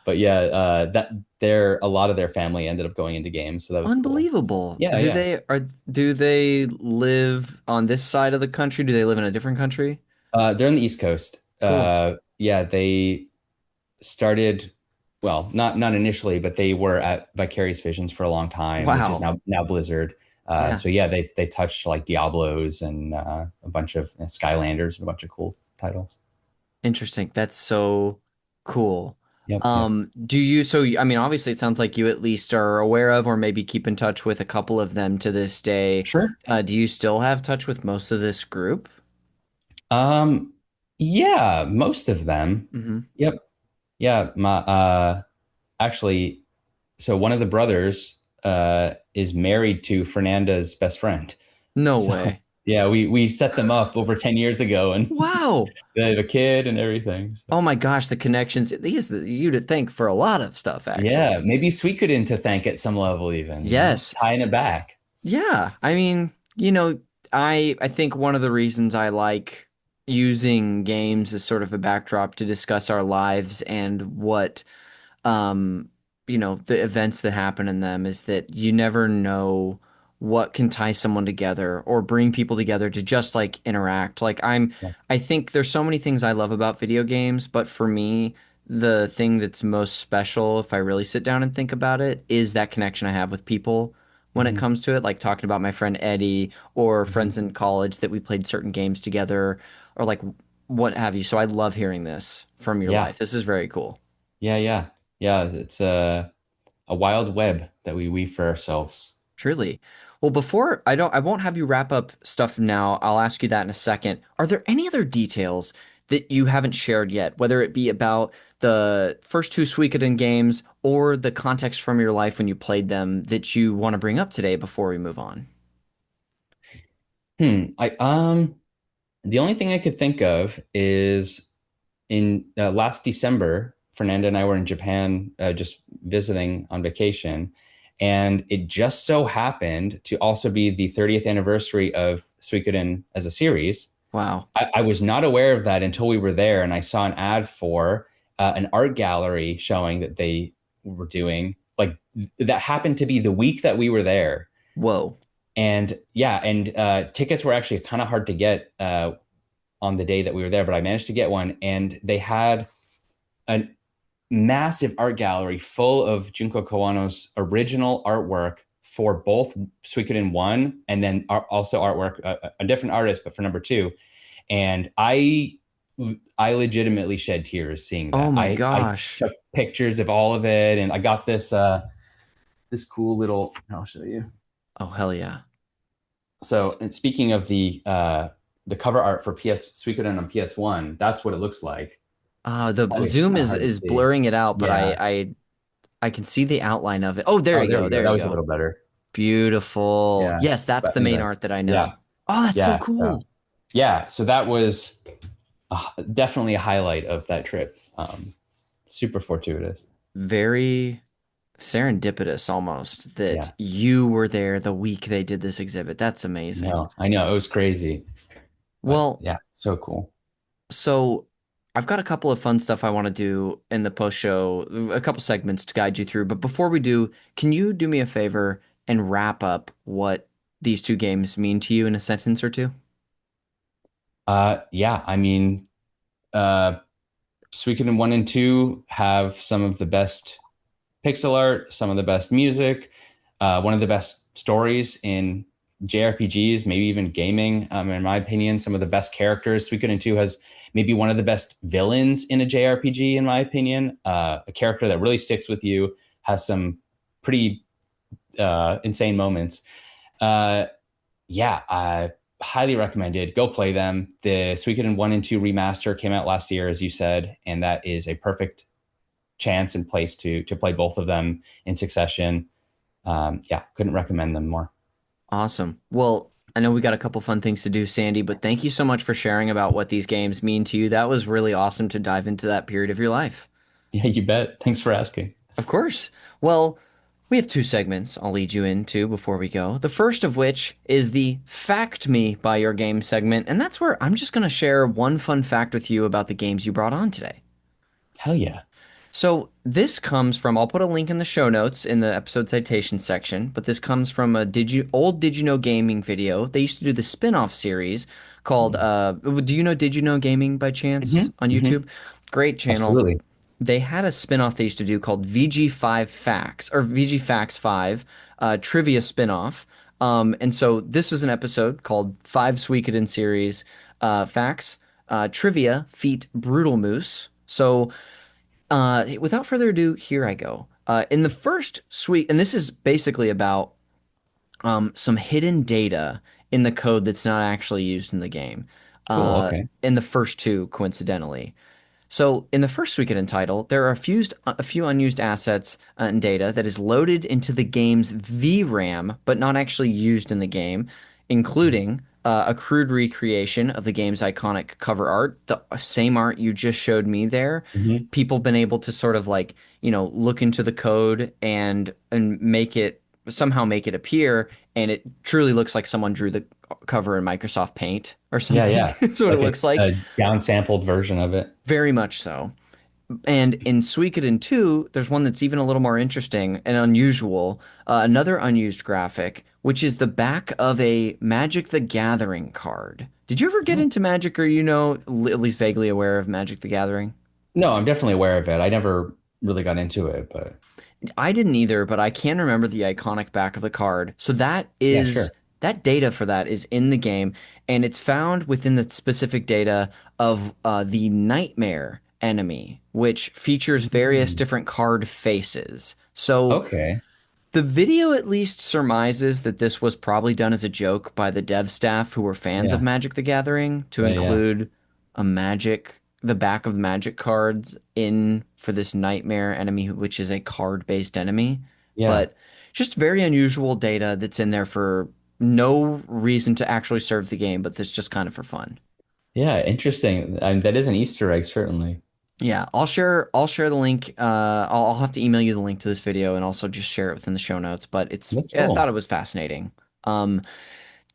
But yeah, that a lot of their family ended up going into games, so that was cool. So, Unbelievable. yeah, yeah. Do they live on this side of the country? Do they live in a different country? They're on the East Coast. Cool. Yeah, they started well, not initially, but they were at Vicarious Visions for a long time, which is Wow. now Blizzard. Yeah. So yeah, they've touched like Diablos and a bunch of Skylanders and a bunch of cool titles. Interesting. That's so cool. Yep, yep. I mean, obviously it sounds like you at least are aware of or maybe keep in touch with a couple of them to this day. Sure. Do you still have touch with most of this group? Um, yeah, most of them. Hmm. Yep. Yeah, my actually, so one of the brothers is married to Fernanda's best friend. No So way. yeah, we set them up over 10 years ago and Wow. they have a kid and everything. So. Oh my gosh, the connections. These you to thank for a lot of stuff, Yeah, actually. maybe Suikoden to thank at some level even, Yes. tying it back. Yeah, I mean, I think one of the reasons I like using games as sort of a backdrop to discuss our lives and what um the events that happen in them is that you never know what can tie someone together or bring people together to just like interact. Yeah. I think there's so many things I love about video games, but for me, the thing that's most special, if I really sit down and think about it, is that connection I have with people when it Hmm. comes to it, like talking about my friend Eddie or Hmm. friends in college that we played certain games together or like what have you. So I love hearing this from your Yeah, life. This is very cool. yeah, yeah, yeah. It's a wild web that we weave for ourselves. Truly. Well, before I won't have you wrap up stuff now. I'll ask you that in a second. Are there any other details that you haven't shared yet, whether it be about the first two Suikoden games or the context from your life when you played them that you want to bring up today before we move on? I The only thing I could think of is in last December, Fernanda and I were in Japan just visiting on vacation, and it just so happened to also be the 30th anniversary of Suikoden as a series. Wow. I was not aware of that until we were there, and I saw an ad for an art gallery showing that they were doing like that happened to be the week that we were there. Whoa. And yeah, and tickets were actually kind of hard to get on the day that we were there, but I managed to get one, and they had a massive art gallery full of Junko Kawano's original artwork for both Suikoden 1 and then also artwork, a different artist, but for number 2. And I legitimately shed tears seeing Oh that. my I gosh. took pictures of all of it, and I got this cool little. I'll show you. Oh, hell yeah. So, and speaking of the cover art for PS Suikoden on PS1, that's what it looks like. The Probably zoom kind of is hard to is see. blurring it out, but Yeah. I can see the outline of it. Oh, there Oh, you there go. we go. There That you was a go. little better. Beautiful. Yeah. Yes, that's But the main anyway, art that I yeah, know. Oh, that's so yeah. So cool. yeah, so that was definitely a highlight of that trip. Super fortuitous. Very serendipitous almost that Yeah. you were there the week they did this exhibit. That's amazing. No, I know it was crazy, but Well, yeah, so cool. so I've got a couple of fun stuff I want to do in the post show, a couple segments to guide you through. But before we do, can you do me a favor and wrap up what these two games mean to you in a sentence or two? Yeah, I mean, uh, Suikoden 1 and 2 have some of the best pixel art, some of the best music, one of the best stories in JRPGs, maybe even gaming. In my opinion, some of the best characters. Suikoden 2 has maybe one of the best villains in a JRPG, in my opinion. A character that really sticks with you, has some pretty insane moments. Uh, yeah, I highly recommended. Go play them. The Suikoden 1 and 2 remaster came out last year, as you said, and that is a perfect chance and place to play both of them in succession. Yeah, couldn't recommend them more. Awesome. Well, I know we got a couple fun things to do, Sandy, but thank you so much for sharing about what these games mean to you. That was really awesome to dive into that period of your life. Yeah, you bet. Thanks for asking. Of course. Well, we have two segments I'll lead you into before we go. The first of which is the Fact Me by Your Game segment, and that's where I'm just going to share one fun fact with you about the games you brought on today. Hell yeah. So this comes from, I'll put a link in the show notes in the episode citation section, but this comes from a Did You Know Gaming video. They used to do the spin-off series called, do you know Did You Know Gaming by chance Hmm. on Hmm. YouTube? Great channel. Absolutely. They had a spin-off they used to do called VG5 Facts or VG Facts 5 trivia spin-off. And so this was an episode called Five Suikoden series facts, trivia, feat, brutal moose. So without further ado, here I go. In the first suite, and this is basically about some hidden data in the code that's not actually used in the game. Cool. Okay. In the first two, coincidentally. So in the first Suikoden title, there are a few unused assets and data that is loaded into the game's VRAM, but not actually used in the game, including a crude recreation of the game's iconic cover art, the same art you just showed me there. Hmm. People have been able to sort of like, look into the code and make it somehow make it appear, and it truly looks like someone drew the cover in Microsoft Paint or Yeah, something. yeah. That's what it Like looks like. a downsampled version of it. Very much so. And in Suikoden 2, there's one that's even a little more interesting and unusual. Another unused graphic, which is the back of a Magic the Gathering card. Did you ever get Oh. into Magic, or at least vaguely aware of Magic the Gathering? No, I'm definitely aware of it. I never really got into it, but I didn't either, but I can remember the iconic back of the card. So yeah, sure. that data for that is in the game, and it's found within the specific data of the Nightmare enemy, which features various Hmm. different card faces. So Okay. the video at least surmises that this was probably done as a joke by the dev staff who were fans of Yeah. Magic the Gathering to Yeah, yeah. include the back of Magic cards in for this Nightmare enemy, which is a card-based enemy. Yeah. But just very unusual data that's in there for no reason to actually serve the game, but that's just kind of for fun. Yeah, interesting. That is an Easter egg, certainly. Yeah, I'll share the link. I'll have to email you the link to this video and also just share it within the show notes. But That's I thought cool. it was fascinating. Um,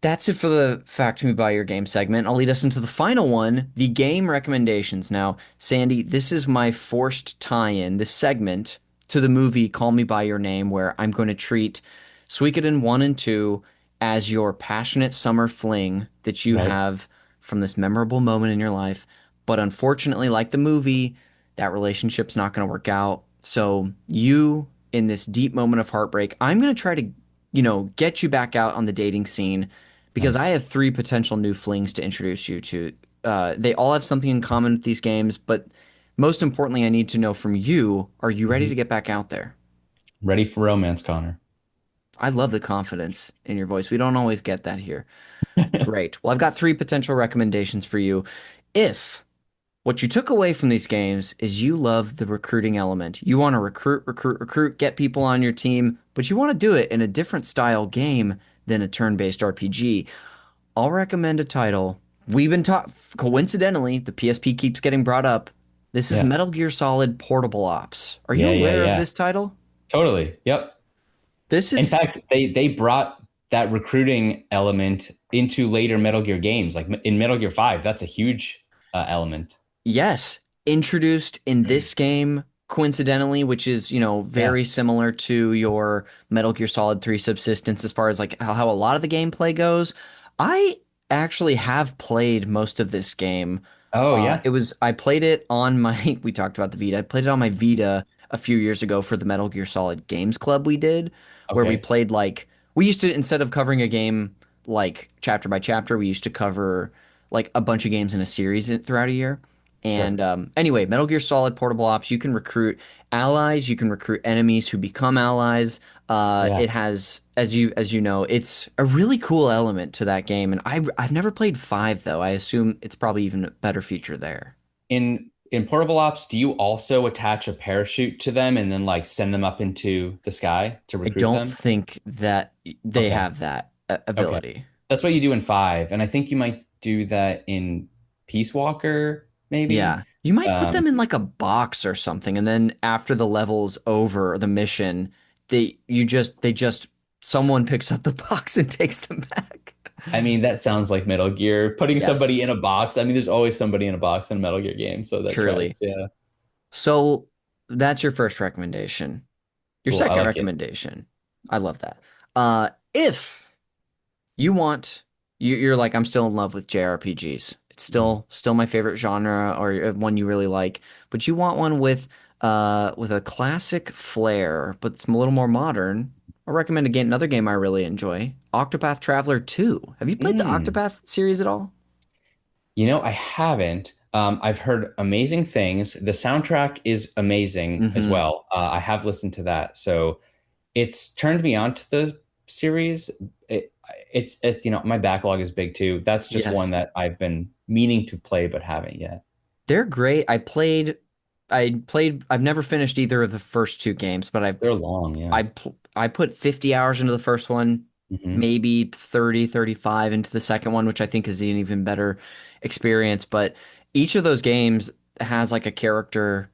That's it for the Fact Me By Your Game segment. I'll lead us into the final one, the game recommendations. Now, Sandy, this is my forced tie-in, this segment to the movie Call Me By Your Name, where I'm going to treat Suikoden 1 and 2 as your passionate summer fling that you Right. have from this memorable moment in your life. But unfortunately, like the movie, that relationship's not going to work out. So you, in this deep moment of heartbreak, I'm going to try to, get you back out on the dating scene because I Nice. have three potential new flings to introduce you to. They all have something in common with these games, but most importantly, I need to know from you, are you ready Hmm. to get back out there? Ready for romance, Connor. I love the confidence in your voice. We don't always get that here. Great. Well, I've got three potential recommendations for you. If what you took away from these games is you love the recruiting element, you want to recruit, recruit, recruit, get people on your team, but you want to do it in a different style game than a turn-based RPG, I'll recommend a title. We've been taught, coincidentally, the PSP keeps getting brought up. This is Yeah. Metal Gear Solid Portable Ops. Are you Yeah, yeah, aware of yeah. this title? Totally. Yep. This In is, fact, they brought that recruiting element into later Metal Gear games. Like in Metal Gear 5, that's a huge element. yes, introduced in this game, coincidentally, which is, Yeah. very similar to your Metal Gear Solid 3 Subsistence as far as like how a lot of the gameplay goes. I actually have played most of this game. Oh, yeah. I played it on my, we talked about the Vita. I played it on my Vita a few years ago for the Metal Gear Solid Games Club we did, where we Okay. played like, we used to, instead of covering a game like chapter by chapter, we used to cover like a bunch of games in a series throughout a year. Sure. And anyway, Metal Gear Solid Portable Ops, you can recruit allies, you can recruit enemies who become allies. Yeah. It has, as you know, it's a really cool element to that game. And I've never played five though. I assume it's probably even a better feature there. In portable ops, do you also attach a parachute to them and then like send them up into the sky to I recruit don't them? think that they Okay. have that Okay. ability. That's what you do in 5, and I think you might do that in Peace Walker, maybe. Yeah. You might put them Um, in like a box or something, and then after the level's over, the mission, they just someone picks up the box and takes them back. I mean, that sounds like Metal Gear. Putting Yes, somebody in a box. I mean, there's always somebody in a box in a Metal Gear game, so that truly. tracks. Yeah. So that's your first recommendation. Your Cool. I second like it. recommendation. I love that. If you want, you're like, I'm still in love with JRPGs. It's Mhm. still my favorite genre or one you really like, but you want one with a classic flair, but it's a little more modern. I recommend again another game I really enjoy, Octopath Traveler 2. Have you played the Mm. Octopath series at all? I haven't. I've heard amazing things. The soundtrack is amazing as Mm-hmm. well. I have listened to that, so it's turned me on to the series. It, it's my backlog is big too. That's just one Yes. that I've been meaning to play but haven't yet. They're great. I've never finished either of the first two games, but They're long, yeah. I put 50 hours into the first one, Hmm. maybe 30, 35 into the second one, which I think is an even better experience. But each of those games has like a character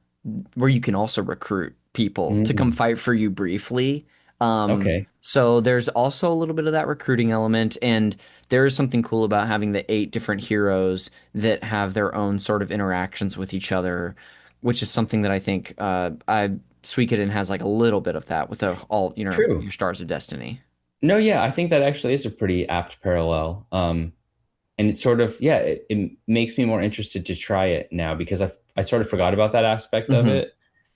where you can also recruit people to come Mm. fight for you briefly. Okay. So there's also a little bit of that recruiting element, and there is something cool about having the eight different heroes that have their own sort of interactions with each other, which is something that I think I Suikoden has like a little bit of that with all True. your Stars of Destiny. No, yeah, I think that actually is a pretty apt parallel. And it's sort of, yeah, it makes me more interested to try it now because I sort of forgot about that aspect of Hmm. it.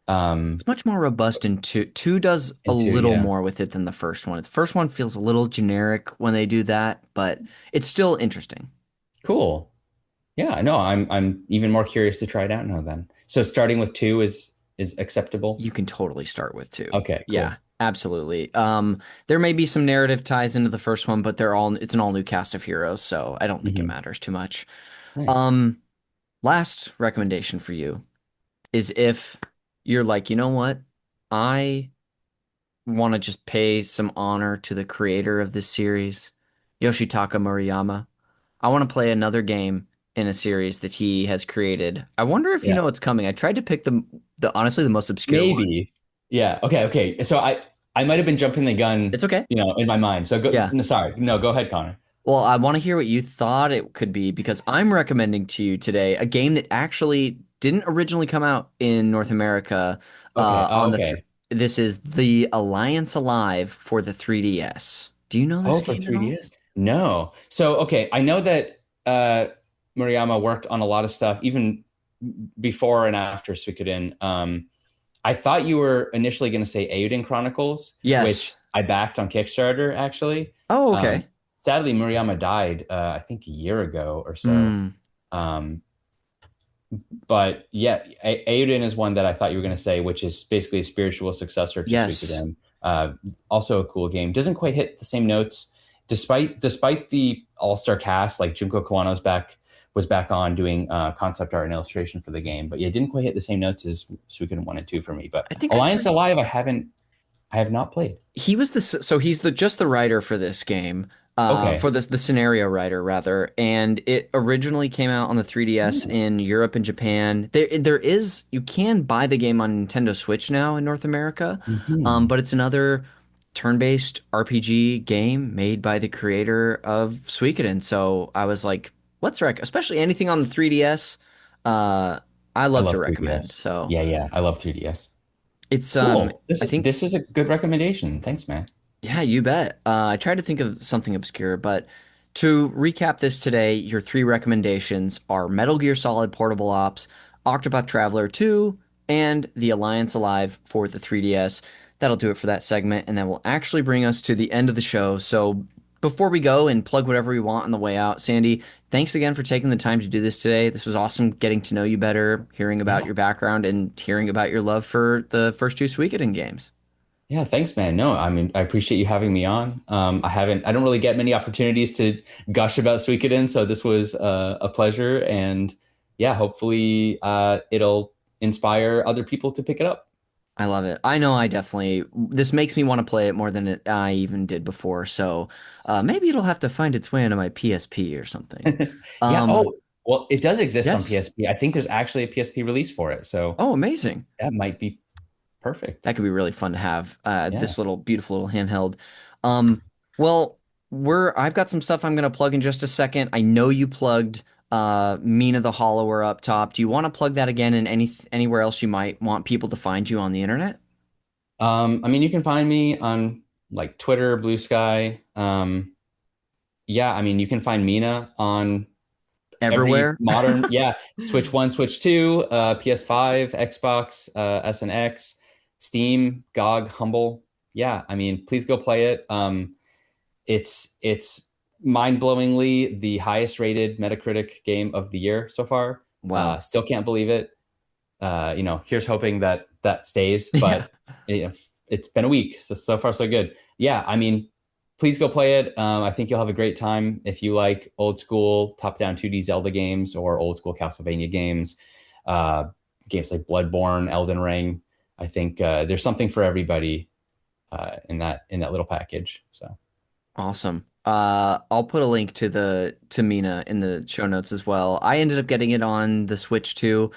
Um, It's much more robust in two. Two does a and two, little yeah. more with it than the first one. The first one feels a little generic when they do that, but it's still interesting. Cool. Yeah, no, I'm even more curious to try it out now then. So starting with 2 is acceptable. You can totally start with two. Okay, Yeah, cool. absolutely. There may be some narrative ties into the first one, but it's an all new cast of heroes, so I don't think it Hmm. matters too much. Nice. Um, Last recommendation for you is if you're like, you know what? I want to just pay some honor to the creator of this series, Yoshitaka Murayama. I want to play another game in a series that he has created. I wonder if you Yeah. know what's coming. I tried to pick the honestly the most obscure one. Maybe. Yeah. Okay. Okay. So I might have been jumping the gun, It's okay. in my mind. So go. Yeah. No, sorry. No, go ahead, Connor. Well, I want to hear what you thought it could be because I'm recommending to you today a game that actually didn't originally come out in North America. Okay. Oh, On the th okay. This is the Alliance Alive for the 3DS. Do you know Oh, this for game at all? 3DS? No. So, okay, I know that Murayama worked on a lot of stuff even before and after Suikoden. I thought you were initially going to say Eiyuden Chronicles, which Yes. I backed on Kickstarter, actually. Oh, Um, okay. Sadly, Murayama died, I think a year ago or so. Hmm. Um, but yeah, Eiyuden is one that I thought you were going to say, which is basically a spiritual successor to Yes. Suikoden. Also a cool game. Doesn't quite hit the same notes, despite the all star cast. Like Junko Kawano's back was back on doing concept art and illustration for the game, but yeah, didn't quite hit the same notes as Suikoden 1 and 2 for me. But I think I Alliance heard Alive, I have not played. he was so he's the just the writer for this game, Okay. for this the scenario writer rather, and it originally came out on the 3DS Ooh. in Europe and Japan. There is you can buy the game on Nintendo Switch now in North America, Mhm. but it's another turn-based RPG game made by the creator of Suikoden. So I was like, let's especially anything on the 3DS. Uh, I I love to love recommend. 3DS. So Yeah, yeah, I love 3DS. it's Cool. This I is think this is a good recommendation. Thanks, man. yeah, you bet. I tried to think of something obscure, but to recap this today, your three recommendations are Metal Gear Solid Portable Ops, Octopath Traveler 2, and The Alliance Alive for the 3DS. That'll do it for that segment, and that will actually bring us to the end of the show. So before we go and plug whatever we want on the way out, Sandy, thanks again for taking the time to do this today. This was awesome getting to know you better, hearing about Yeah. your background, and hearing about your love for the first two Suikoden games. Yeah, thanks, man. No, I mean, I appreciate you having me on. I don't really get many opportunities to gush about Suikoden, so this was a pleasure. And yeah, hopefully, it'll inspire other people to pick it up. I love it. I know I definitely, this makes me want to play it more than I even did before. So maybe it'll have to find its way into my PSP or something. Yeah. Um, Oh, well, it does exist on yes. PSP. I think there's actually a PSP release for it, so Oh, amazing. that might be perfect. That could be really fun to have. Yeah. This little beautiful little handheld. Um, well, I've got some stuff I'm going to plug in just a second. I know you plugged Mina the Hollower up top. Do you want to plug that again and anywhere else you might want people to find you on the internet? I mean, you can find me on like Twitter, Blue Sky. Yeah, I mean, you can find Mina on every Everywhere? modern, yeah, Switch 1, Switch 2, PS5, Xbox, SNX, Steam, GOG, Humble. Yeah, I mean, please go play it. It's mind-blowingly the highest rated Metacritic game of the year so far. Wow. Still can't believe it. Here's hoping that that stays, Yeah. but you know, it's been a week, so far so good. Yeah, I mean, please go play it. I think you'll have a great time if you like old school top-down 2D Zelda games or old school Castlevania games, uh, games like Bloodborne, Elden Ring. I think there's something for everybody in that little package. So Awesome. I'll put a link to the to Mina in the show notes as well. I ended up getting it on the Switch too,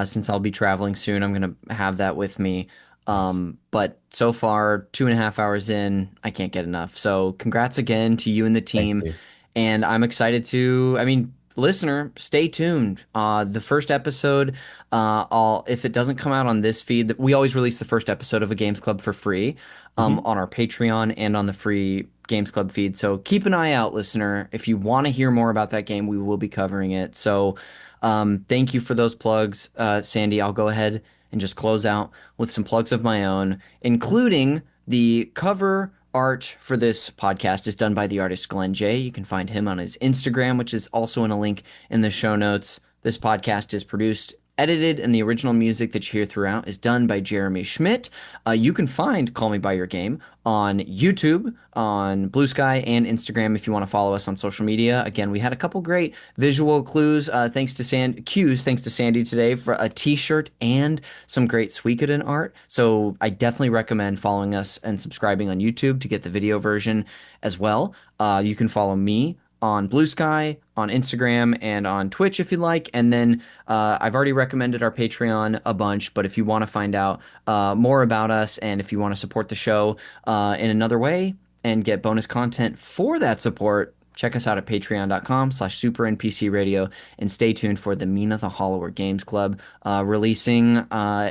since I'll be traveling soon. I'm gonna have that with me. nice. But so far, 2.5 hours in, I can't get enough. So congrats again to you and the Thanks, team. dude. And I'm excited to, I mean, listener, stay tuned. The first episode, if it doesn't come out on this feed, we always release the first episode of a Games Club for free, Mhm. on our Patreon and on the free Games Club feed. So keep an eye out, listener. If you want to hear more about that game, we will be covering it. So, thank you for those plugs, Sandy. I'll go ahead and just close out with some plugs of my own, including the cover art for this podcast is done by the artist Glenn J. You can find him on his Instagram, which is also in a link in the show notes. This podcast is produced, edited, and the original music that you hear throughout is done by Jeremy Schmidt. You can find Call Me By Your Game on YouTube, on Blue Sky, and Instagram if you want to follow us on social media. Again, we had a couple great visual clues, thanks to Sandy today for a T-shirt and some great Suikoden art. So I definitely recommend following us and subscribing on YouTube to get the video version as well. You can follow me on Blue Sky, on Instagram, and on Twitch if you like. And then I've already recommended our Patreon a bunch, but if you want to find out more about us and if you want to support the show in another way and get bonus content for that support, check us out at patreon.com/super NPC Radio, and stay tuned for the Mina the Hollower Games Club, releasing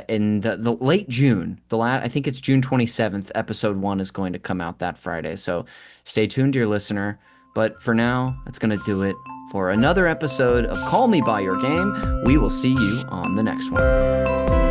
in the late June. I think it's June 27th. Episode 1 is going to come out that Friday. So stay tuned, dear listener. But for now, that's going to do it for another episode of Call Me By Your Game. We will see you on the next one.